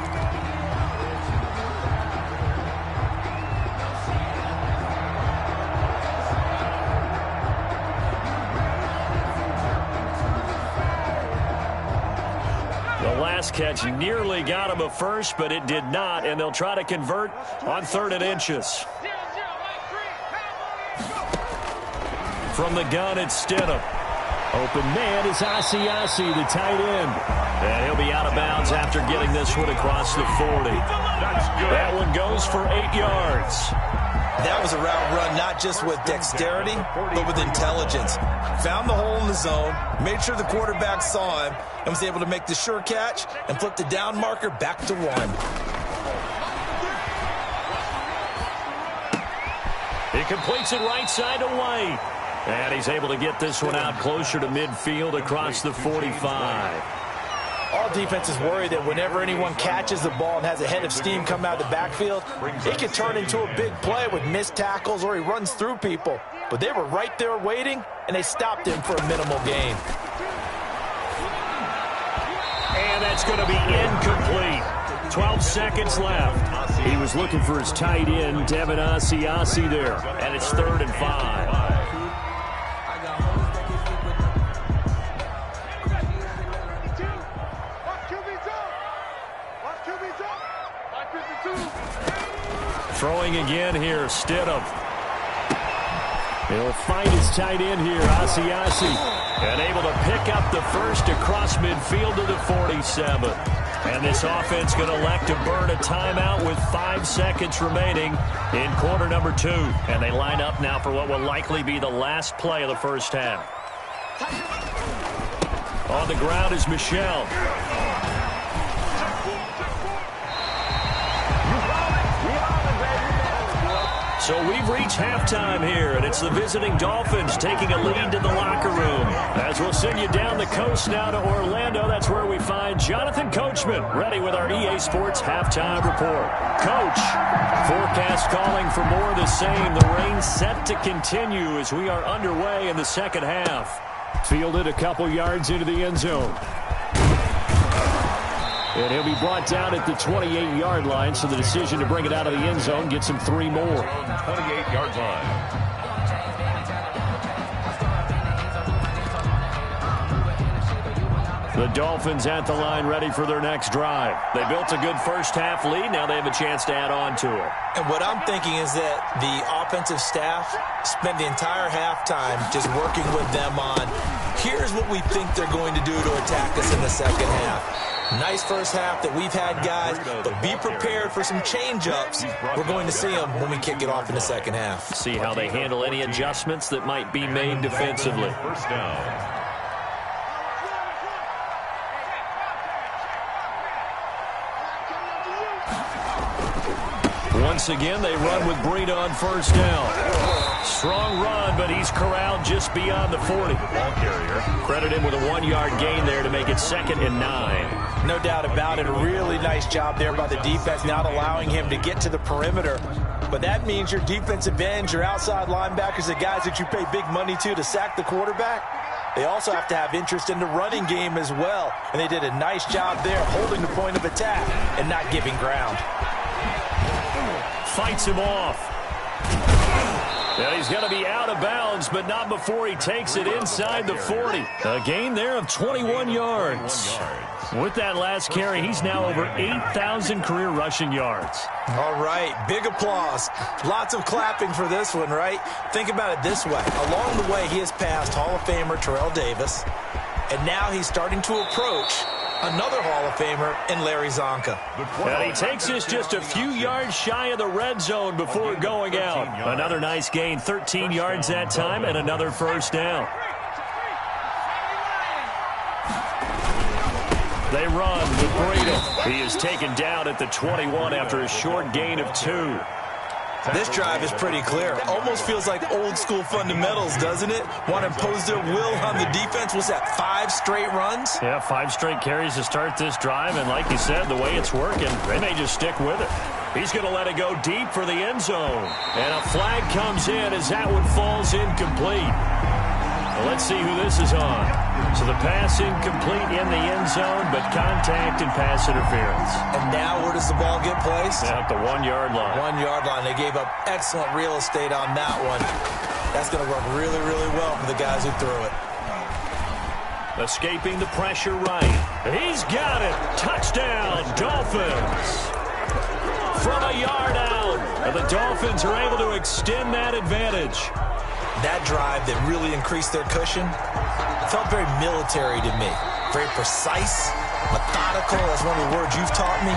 last catch nearly got him a first, but it did not, and they'll try to convert on 3rd and inches. From the gun, it's Stidham. Open man is Asiasi, the tight end. And he'll be out of bounds after getting this one across the 40. That one goes for 8 yards. That was a route run not just with dexterity, but with intelligence. Found the hole in the zone, made sure the quarterback saw him, and was able to make the sure catch and flip the down marker back to 1. He completes it right side to White. And he's able to get this one out closer to midfield across the 45. All defenses worry that whenever anyone catches the ball and has a head of steam come out of the backfield, it can turn into a big play with missed tackles or he runs through people. But they were right there waiting, and they stopped him for a minimal gain. And that's going to be incomplete. 12 seconds left. He was looking for his tight end, Devin Asiasi there. And it's 3rd and 5. Throwing again here, Stidham. He'll find his tight end here, Asiasi. And able to pick up the first across midfield to the 47. And this offense going to elect to burn a timeout with 5 seconds remaining in quarter number 2. And they line up now for what will likely be the last play of the first half. On the ground is Michel. So we've reached halftime here, and it's the visiting Dolphins taking a lead to the locker room. As we'll send you down the coast now to Orlando, that's where we find Jonathan Coachman, ready with our EA Sports halftime report. Coach, forecast calling for more of the same. The rain set to continue as we are underway in the second half. Fielded a couple yards into the end zone. And he'll be brought down at the 28-yard line, so the decision to bring it out of the end zone gets him 3 more. 28-yard line. The Dolphins at the line ready for their next drive. They built a good first half lead. Now they have a chance to add on to it. And what I'm thinking is that the offensive staff spent the entire halftime just working with them on, here's what we think they're going to do to attack us in the second half. Nice first half that we've had, guys, but be prepared for some change-ups. We're going to see them when we kick it off in the second half. See how they handle any adjustments that might be made defensively. First down. Once again, they run with Breida on first down. Strong run, but he's corralled just beyond the 40. Ball carrier. Credit him with a 1-yard gain there to make it 2nd and 9. No doubt about it. A really nice job there by the defense, not allowing him to get to the perimeter. But that means your defensive ends, your outside linebackers, the guys that you pay big money to sack the quarterback, they also have to have interest in the running game as well. And they did a nice job there holding the point of attack and not giving ground. Fights him off. And he's going to be out of bounds, but not before he takes it inside the 40. A gain there of 21 yards. With that last carry, he's now over 8,000 career rushing yards. All right, big applause. Lots of clapping for this one, right? Think about it this way. Along the way, he has passed Hall of Famer Terrell Davis, and now he's starting to approach another Hall of Famer in Larry Zonka. And he takes this just a few yards shy of the red zone before going out. Another nice gain, 13 yards that time, and another first down. They run with Breida. He is taken down at the 21 after a short gain of 2. This drive is pretty clear. Almost feels like old school fundamentals, doesn't it? Want to impose their will on the defense. Was that 5 straight runs? Yeah, 5 straight carries to start this drive. And like you said, the way it's working, they may just stick with it. He's going to let it go deep for the end zone. And a flag comes in as that one falls incomplete. Well, let's see who this is on. So the pass incomplete in the end zone, but contact and pass interference. And now where does the ball get placed? At the 1-yard line. 1-yard line. They gave up excellent real estate on that one. That's going to work really, really well for the guys who threw it. Escaping the pressure right. He's got it. Touchdown, Dolphins. From a yard out. And the Dolphins are able to extend that advantage. That drive that really increased their cushion felt very military to me. Very precise, methodical. That's one of the words you've taught me.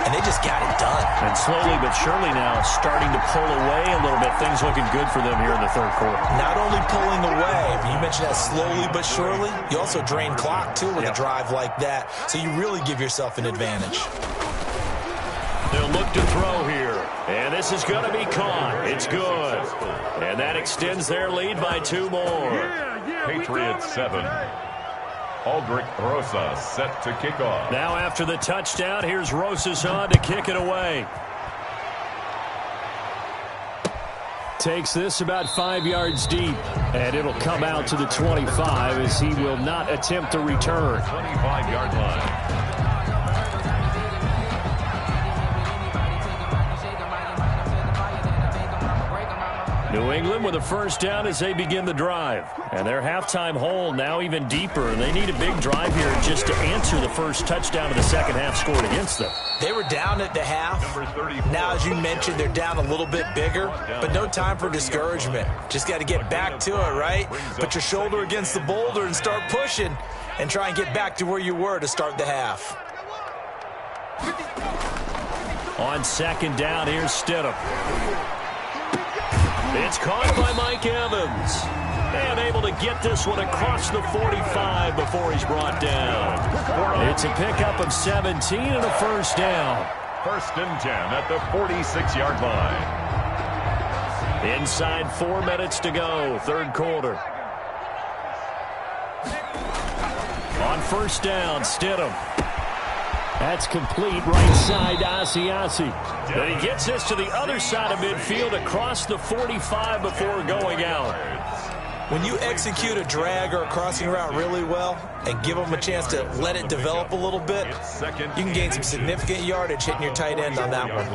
And they just got it done. And slowly but surely now starting to pull away a little bit. Things looking good for them here in the third quarter. Not only pulling away, but you mentioned that slowly but surely. You also drain clock, too, with a drive like that. So you really give yourself an advantage. They'll look to throw here. And this is going to be caught. It's good. And that extends their lead by 2 more. Patriots 7. Aldrich Rosas set to kick off. Now after the touchdown, here's Rosas on to kick it away. Takes this about 5 yards deep, and it'll come out to the 25 as he will not attempt to return. 25-yard line. New England with a first down as they begin the drive. And their halftime hole now even deeper. They need a big drive here just to answer the first touchdown of the second half scored against them. They were down at the half. Now, as you mentioned, they're down a little bit bigger, but no time for discouragement. Just got to get back to it, right? Put your shoulder against the boulder and start pushing and try and get back to where you were to start the half. On second down, here's Stidham. It's caught by Mike Evans. And able to get this one across the 45 before he's brought down. It's a pickup of 17 and a first down. 1st and 10 at the 46-yard line. Inside 4 minutes to go, third quarter. On first down, Stidham. That's complete right side to Asiasi. And he gets this to the other side of midfield across the 45 before going out. When you execute a drag or a crossing route really well and give them a chance to let it develop a little bit, you can gain some significant yardage hitting your tight end on that one.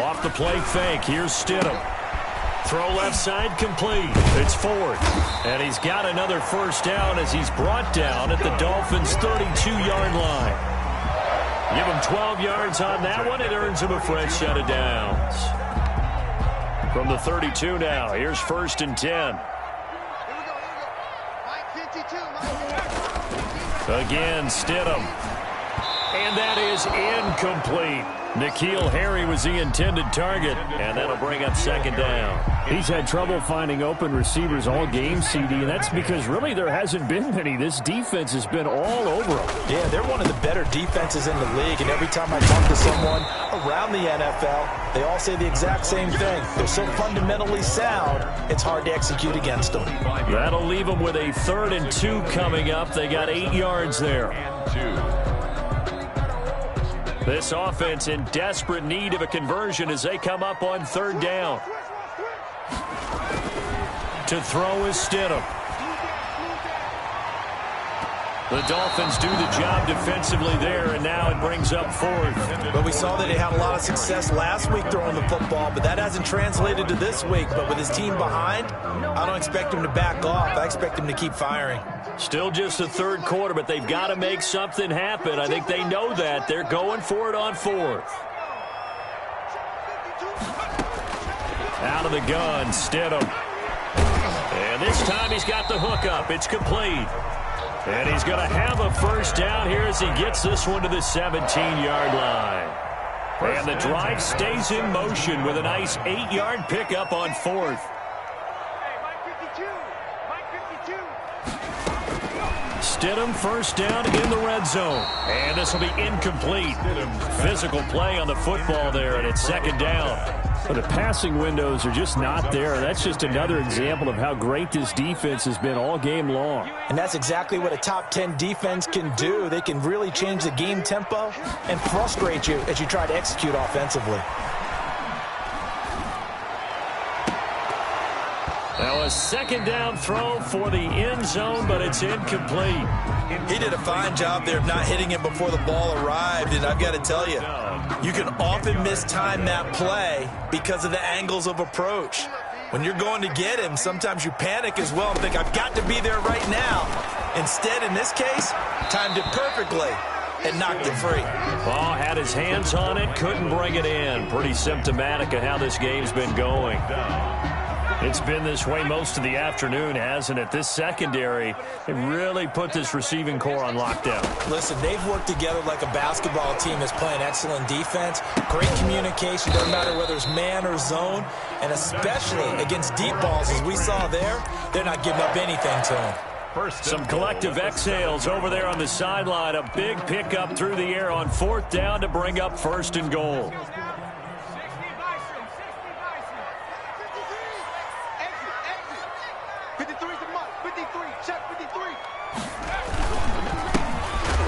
Off the play fake, here's Stidham. Throw left side complete. It's 4th. And he's got another first down as he's brought down at the Dolphins' 32-yard line. Give him 12 yards on that one. It earns him a fresh set of downs. From the 32 now, here's 1st and 10. Again, Stidham. And that is incomplete. N'Keal Harry was the intended target, and that'll bring up second down. He's had trouble finding open receivers all game, CD, and that's because really there hasn't been many. This defense has been all over them. Yeah, they're one of the better defenses in the league, and every time I talk to someone around the NFL, they all say the exact same thing. They're so fundamentally sound, it's hard to execute against them. That'll leave them with a 3rd and 2 coming up. They got 8 yards there. This offense in desperate need of a conversion as they come up on 3rd down. To throw is Stidham. The Dolphins do the job defensively there, and now it brings up 4th. But we saw that they had a lot of success last week throwing the football, but that hasn't translated to this week. But with his team behind, I don't expect him to back off. I expect him to keep firing. Still just the third quarter, but they've got to make something happen. I think they know that. They're going for it on 4th. Out of the gun, Stidham. And this time he's got the hook up. It's complete. And he's going to have a first down here as he gets this one to the 17-yard line. And the drive stays in motion with a nice 8-yard pickup on 4th. Stidham first down in the red zone. And this will be incomplete. Physical play on the football there, and it's second down. But the passing windows are just not there. That's just another example of how great this defense has been all game long. And that's exactly what a top 10 defense can do. They can really change the game tempo and frustrate you as you try to execute offensively. Now a second down throw for the end zone, but it's incomplete. He did a fine job there of not hitting it before the ball arrived, and I've got to tell you, you can often mistime that play because of the angles of approach. When you're going to get him, sometimes you panic as well and think, I've got to be there right now. Instead, in this case, timed it perfectly and knocked it free. Oh, had his hands on it, couldn't bring it in. Pretty symptomatic of how this game's been going. It's been this way most of the afternoon, hasn't it? This secondary, it really put this receiving core on lockdown. Listen, they've worked together like a basketball team that's playing excellent defense. Great communication, doesn't matter whether it's man or zone. And especially against deep balls, as we saw there, they're not giving up anything to them. Some collective exhales over there on the sideline. A big pickup through the air on 4th down to bring up 1st and goal.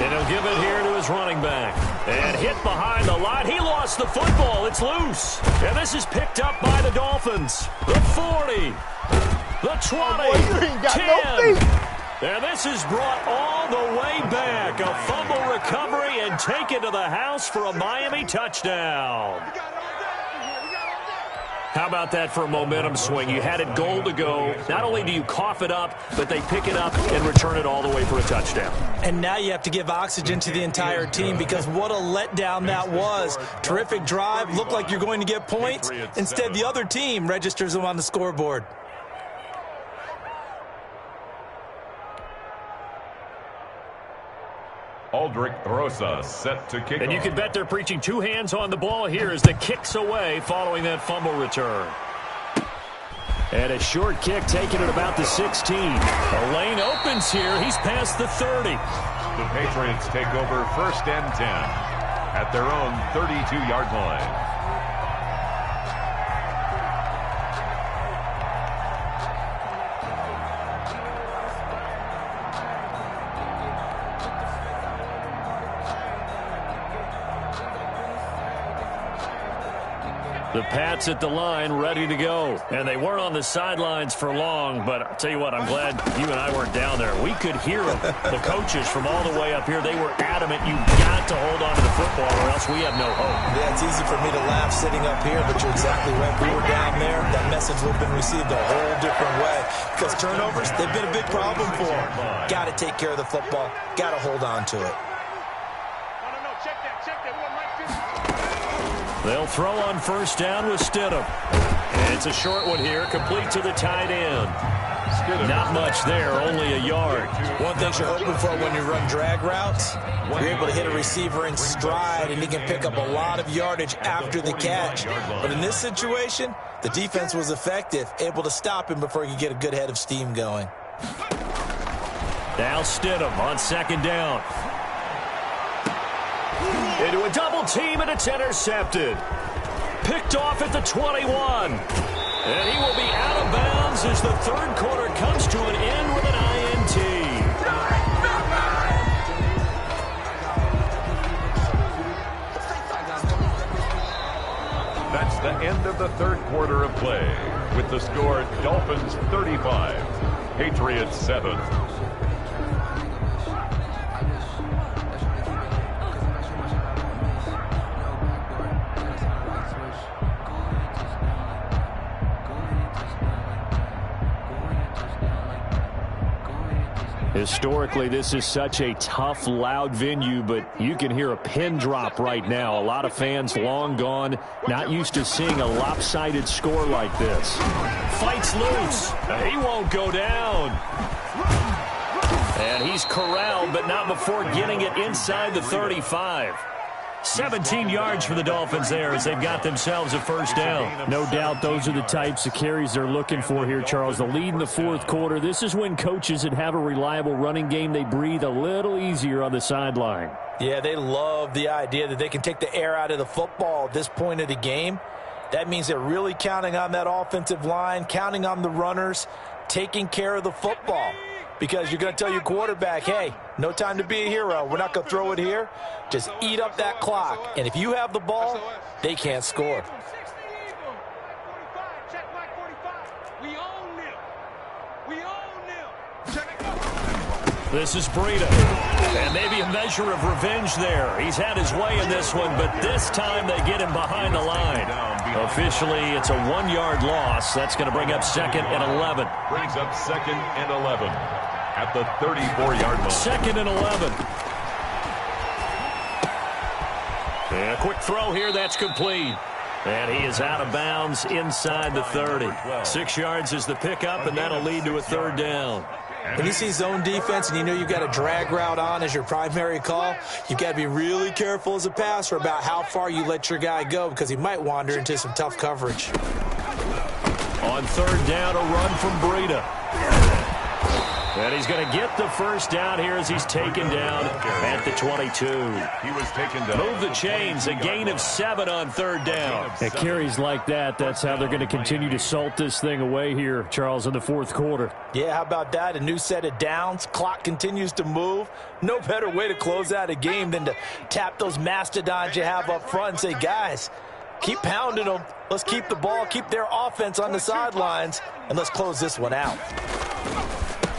And he'll give it here to his running back. And hit behind the line. He lost the football. It's loose. And this is picked up by the Dolphins. The 40. The 20. 10. And this is brought all the way back. A fumble recovery and taken to the house for a Miami touchdown. How about that for a momentum swing? You had it goal to go. Not only do you cough it up, but they pick it up and return it all the way for a touchdown. And now you have to give oxygen to the entire team because what a letdown that was. Terrific drive. Looked like you're going to get points. Instead, the other team registers them on the scoreboard. Aldrich Rosa set to kick And you off. can bet they're preaching two hands on the ball here as the kick's away following that fumble return. And a short kick taken at about the 16. A lane opens here. He's past the 30. The Patriots take over 1st and 10 at their own 32-yard line. The Pats at the line, ready to go. And they weren't on the sidelines for long, but I'll tell you what, I'm glad you and I weren't down there. We could hear them, the coaches from all the way up here. They were adamant, you got to hold on to the football or else we have no hope. Yeah, it's easy for me to laugh sitting up here, but you're exactly right. We were down there. That message would have been received a whole different way. Because turnovers, they've been a big problem for them. Got to take care of the football. Got to hold on to it. They'll throw on 1st down with Stidham. And it's a short one here, complete to the tight end. Not much there, only a yard. One thing you're hoping for when you run drag routes, you're able to hit a receiver in stride, and he can pick up a lot of yardage after the catch. But in this situation, the defense was effective, able to stop him before he could get a good head of steam going. Now Stidham on 2nd down. Into a double team, and it's intercepted. Picked off at the 21. And he will be out of bounds as the 3rd quarter comes to an end with an INT. That's the end of the 3rd quarter of play. With the score, Dolphins 35, Patriots 7. Historically, this is such a tough, loud venue, but you can hear a pin drop right now. A lot of fans long gone, not used to seeing a lopsided score like this. Fights loose. He won't go down. And he's corralled, but not before getting it inside the 35. 17 yards for the Dolphins there as they've got themselves a 1st down. No doubt those are the types of carries they're looking for here, Charles. The lead in the 4th quarter. This is when coaches that have a reliable running game, they breathe a little easier on the sideline. Yeah, they love the idea that they can take the air out of the football at this point of the game. That means they're really counting on that offensive line, counting on the runners, taking care of the football. Because you're going to tell your quarterback, hey, no time to be a hero. We're not going to throw it here. Just eat up that clock. And if you have the ball, they can't score. This is Breida. And maybe a measure of revenge there. He's had his way in this one, but this time they get him behind the line. Officially, it's a 1-yard loss. That's going to bring up 2nd and 11. Brings up 2nd and 11 at the 34-yard line. 2nd and 11. And a quick throw here. That's complete. And he is out of bounds inside the 30. 6 yards is the pickup, and that'll lead to a 3rd down. When you see zone defense and you know you've got a drag route on as your primary call, you've got to be really careful as a passer about how far you let your guy go because he might wander into some tough coverage. On 3rd down, a run from Breida. And he's going to get the 1st down here as he's taken down at the 22. He was taken down. Move the chains, a gain of 7 on 3rd down. At carries like that, that's how they're going to continue to salt this thing away here, Charles, in the 4th quarter. Yeah, how about that? A new set of downs. Clock continues to move. No better way to close out a game than to tap those mastodons you have up front and say, guys, keep pounding them. Let's keep the ball, keep their offense on the sidelines, and let's close this one out.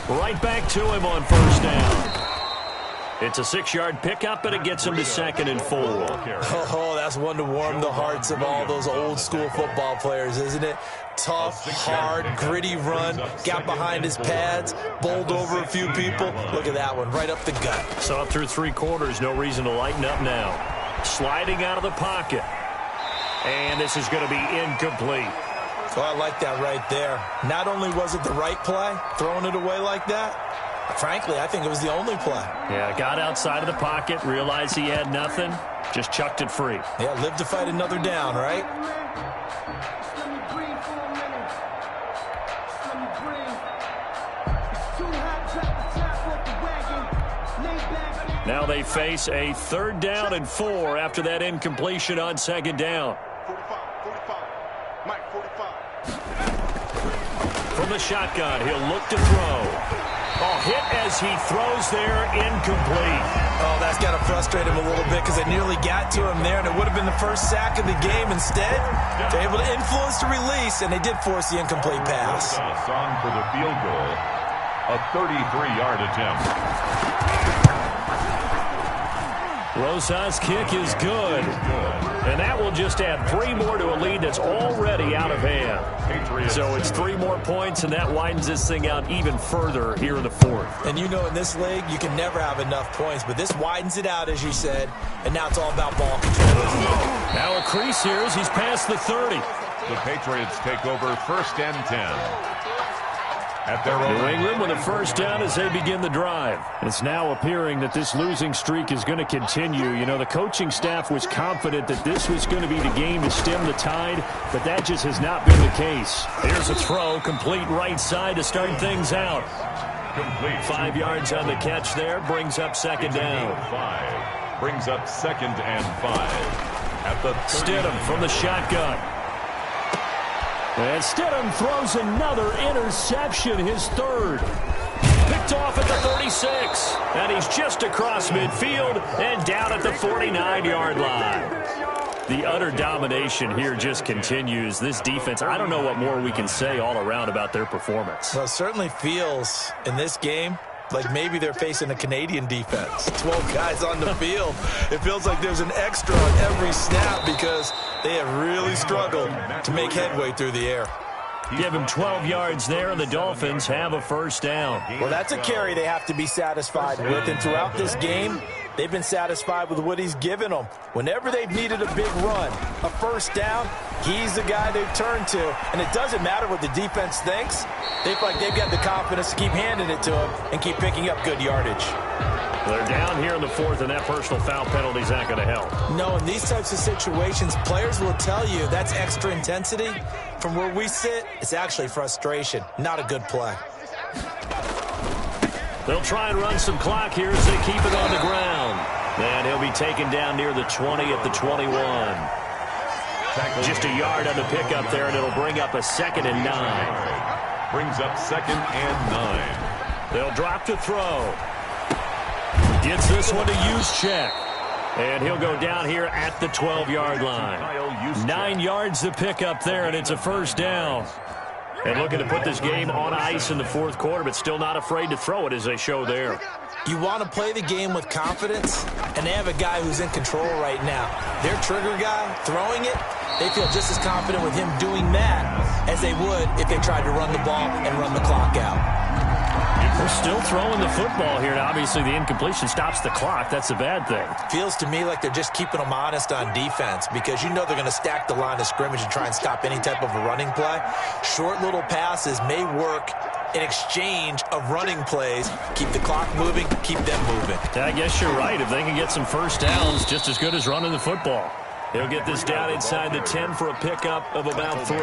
Right back to him on 1st down. It's a 6-yard pickup, and it gets him to 2nd and 4. Oh, that's one to warm the hearts of all those old-school football players, isn't it? Tough, hard, gritty run, got behind his pads, bowled over a few people. Look at that one, right up the gut. Saw it through 3 quarters, no reason to lighten up now. Sliding out of the pocket. And this is going to be incomplete. Oh, I like that right there. Not only was it the right play, throwing it away like that, frankly, I think it was the only play. Yeah, got outside of the pocket, realized he had nothing, just chucked it free. Yeah, live to fight another down, right? Now they face a 3rd down and 4 after that incompletion on 2nd down. From the shotgun, he'll look to throw. Oh, hit as he throws there, incomplete. Oh, that's got to frustrate him a little bit because they nearly got to him there, and it would have been the first sack of the game. Instead, they're able to influence the release, and they did force the incomplete pass. On for the field goal, a 33-yard attempt. Rosas' kick is good. And that will just add 3 more to a lead that's already out of hand. So it's 3 more points, and that widens this thing out even further here in the 4th. And you know in this league, you can never have enough points, but this widens it out, as you said, and now it's all about ball control. Now a crease here as he's past the 30. The Patriots take over 1st and 10. At their own New England with a 1st down as they begin the drive. It's now appearing that this losing streak is going to continue. You know, the coaching staff was confident that this was going to be the game to stem the tide, but that just has not been the case. Here's a throw, complete right side to start things out. Complete. 5 yards on the catch there, brings up 2nd down. 5. Brings up 2nd and 5. At the Stidham from the shotgun. And Stidham throws another interception, his 3rd. Picked off at the 36. And he's just across midfield and down at the 49-yard line. The utter domination here just continues. This defense, I don't know what more we can say all around about their performance. Well, it certainly feels in this game like maybe they're facing a Canadian defense. 12 guys on the field. It feels like there's an extra on every snap because they have really struggled to make headway through the air. Give him 12 yards there, and the Dolphins have a 1st down. Well, that's a carry they have to be satisfied with, and throughout this game, they've been satisfied with what he's given them. Whenever they've needed a big run, a 1st down, he's the guy they've turned to. And it doesn't matter what the defense thinks. They feel like they've got the confidence to keep handing it to him and keep picking up good yardage. They're down here in the 4th, and that personal foul penalty is not going to help. No, in these types of situations, players will tell you that's extra intensity. From where we sit, it's actually frustration, not a good play. They'll try and run some clock here as they keep it on the ground. And he'll be taken down near the 20 at the 21. Just a yard on the pickup there, and it'll bring up a 2nd and 9. Brings up 2nd and 9. They'll drop to throw. Gets this one to Juszczyk. And he'll go down here at the 12-yard line. 9 yards to pick up there, and it's a 1st down. And looking to put this game on ice in the fourth quarter, but still not afraid to throw it as they show there. You want to play the game with confidence, and they have a guy who's in control right now. Their trigger guy, throwing it, they feel just as confident with him doing that as they would if they tried to run the ball and run the clock out. They're still throwing the football here, and obviously the incompletion stops the clock. That's a bad thing. Feels to me like they're just keeping them honest on defense because you know they're going to stack the line of scrimmage and try and stop any type of a running play. Short little passes may work in exchange of running plays. Keep the clock moving, keep them moving. I guess you're right. If they can get some first downs, just as good as running the football. He'll get this down inside the 10 for a pickup of about 3.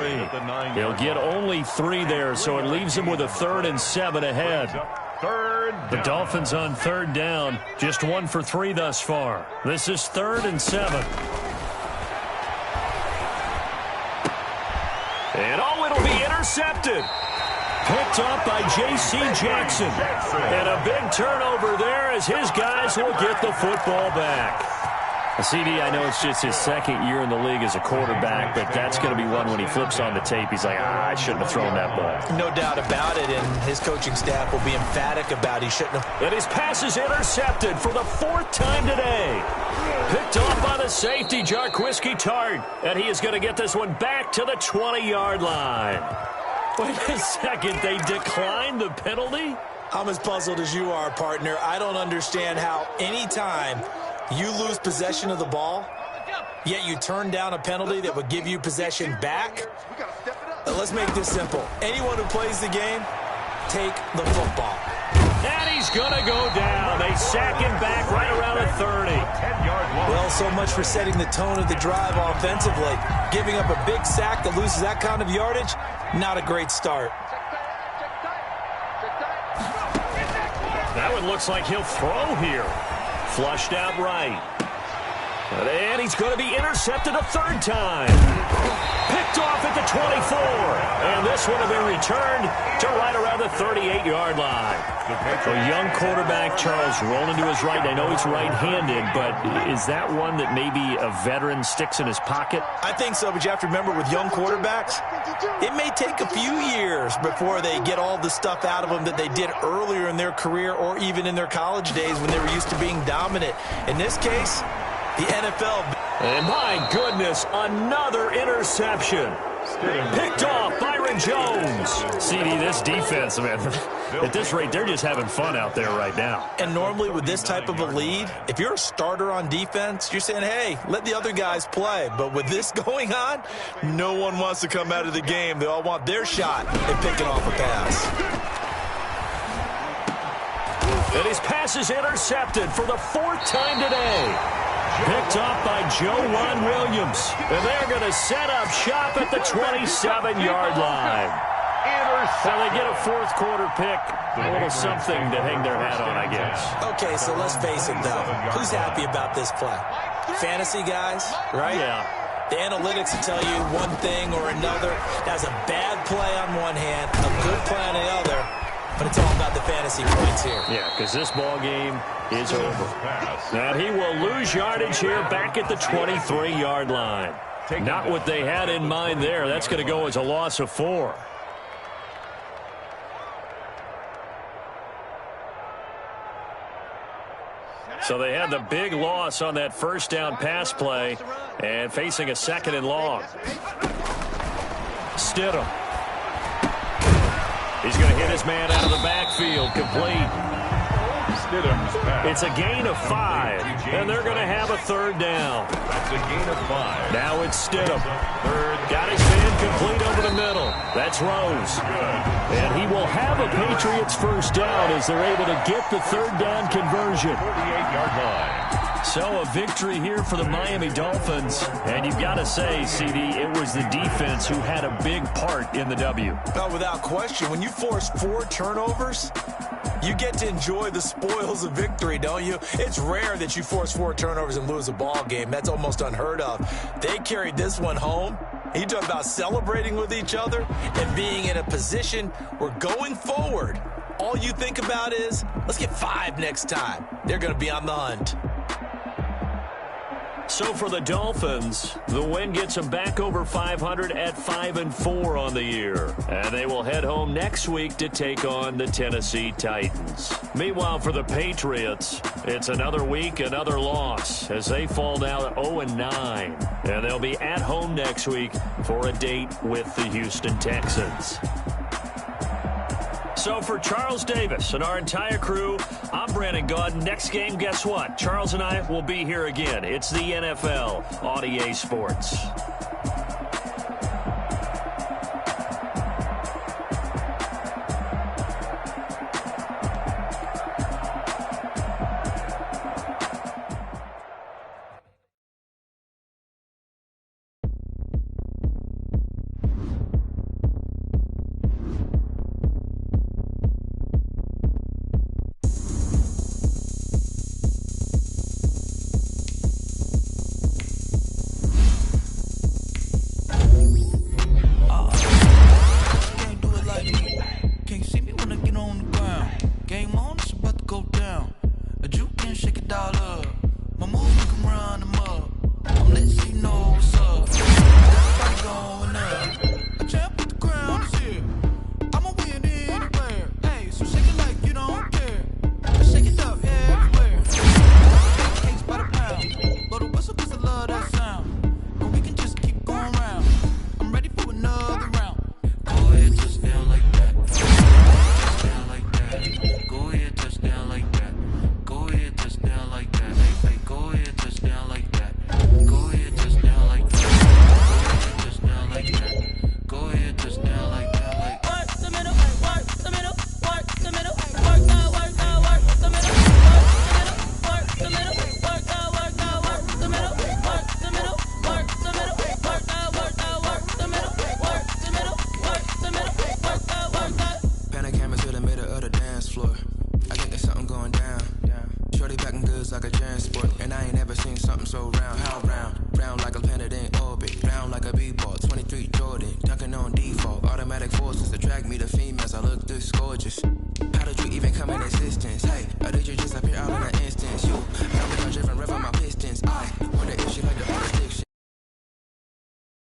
He'll get only 3 there, so it leaves him with a 3rd and 7 ahead. The Dolphins on 3rd down, just 1 for 3 thus far. This is 3rd and 7. And it'll be intercepted. Picked up by J.C. Jackson. And a big turnover there as his guys will get the football back. CD, I know it's just his 2nd year in the league as a quarterback, but that's going to be one when he flips on the tape. He's like, I shouldn't have thrown that ball. No doubt about it, and his coaching staff will be emphatic about he shouldn't have. And his pass is intercepted for the 4th time today. Picked off by the safety, Jarquiski Tart, and he is going to get this one back to the 20-yard line. Wait a second, they declined the penalty? I'm as puzzled as you are, partner. I don't understand how any time you lose possession of the ball, yet you turn down a penalty that would give you possession back. Let's make this simple. Anyone who plays the game, take the football. And he's going to go down. They sack him back right around the 30. Well, so much for setting the tone of the drive offensively. Giving up a big sack that loses that kind of yardage, not a great start. That one looks like he'll throw here. Flushed out right. And he's going to be intercepted a 3rd time. Picked off at the 24. And this would have been returned to right around the 38-yard line. A young quarterback, Charles, rolling to his right. I know he's right-handed, but is that one that maybe a veteran sticks in his pocket? I think so, but you have to remember with young quarterbacks, it may take a few years before they get all the stuff out of them that they did earlier in their career or even in their college days when they were used to being dominant. In this case, the NFL. And my goodness, another interception. Picked off Byron Jones. CD, this defense, man, at this rate, they're just having fun out there right now. And normally with this type of a lead, if you're a starter on defense, you're saying, hey, let the other guys play. But with this going on, no one wants to come out of the game. They all want their shot at picking off a pass. And his pass is intercepted for the 4th time today. Picked off by Joe Williams. And they're going to set up shop at the 27-yard line. So they get a 4th quarter pick. A little something to hang their hat on, I guess. Okay, so let's face it, though. Who's happy about this play? Fantasy guys, right? Yeah. The analytics will tell you one thing or another. That's a bad play on one hand, a good play on the other. But it's all about the fantasy points here. Yeah, because this ball game is over. Now he will lose yardage here back at the 23-yard line. Not what they had in mind there. That's going to go as a loss of 4. So they had the big loss on that 1st down pass play and facing a 2nd and long. Stidham. He's going to hit his man out of the backfield, complete. It's a gain of 5, and they're going to have a 3rd down. That's a gain of 5. Now it's Stidham. Got his man complete over the middle. That's Rose. And he will have a Patriots 1st down as they're able to get the 3rd down conversion. 48-yard line. So a victory here for the Miami Dolphins. And you've got to say, CD, it was the defense who had a big part in the W. Oh, without question. When you force 4 turnovers, you get to enjoy the spoils of victory, don't you? It's rare that you force 4 turnovers and lose a ball game. That's almost unheard of. They carried this one home. You talk about celebrating with each other and being in a position where going forward, all you think about is, let's get 5 next time. They're going to be on the hunt. So for the Dolphins, the win gets them back over 500 at 5-4 on the year. And they will head home next week to take on the Tennessee Titans. Meanwhile, for the Patriots, it's another week, another loss as they fall now to 0-9. And they'll be at home next week for a date with the Houston Texans. So for Charles Davis and our entire crew, I'm Brandon Gaudin. Next game, guess what? Charles and I will be here again. It's the NFL on EA Sports. How did you even come in existence? Hey, or did you just appear out in an instance? You, I'm driven, revving my pistons. I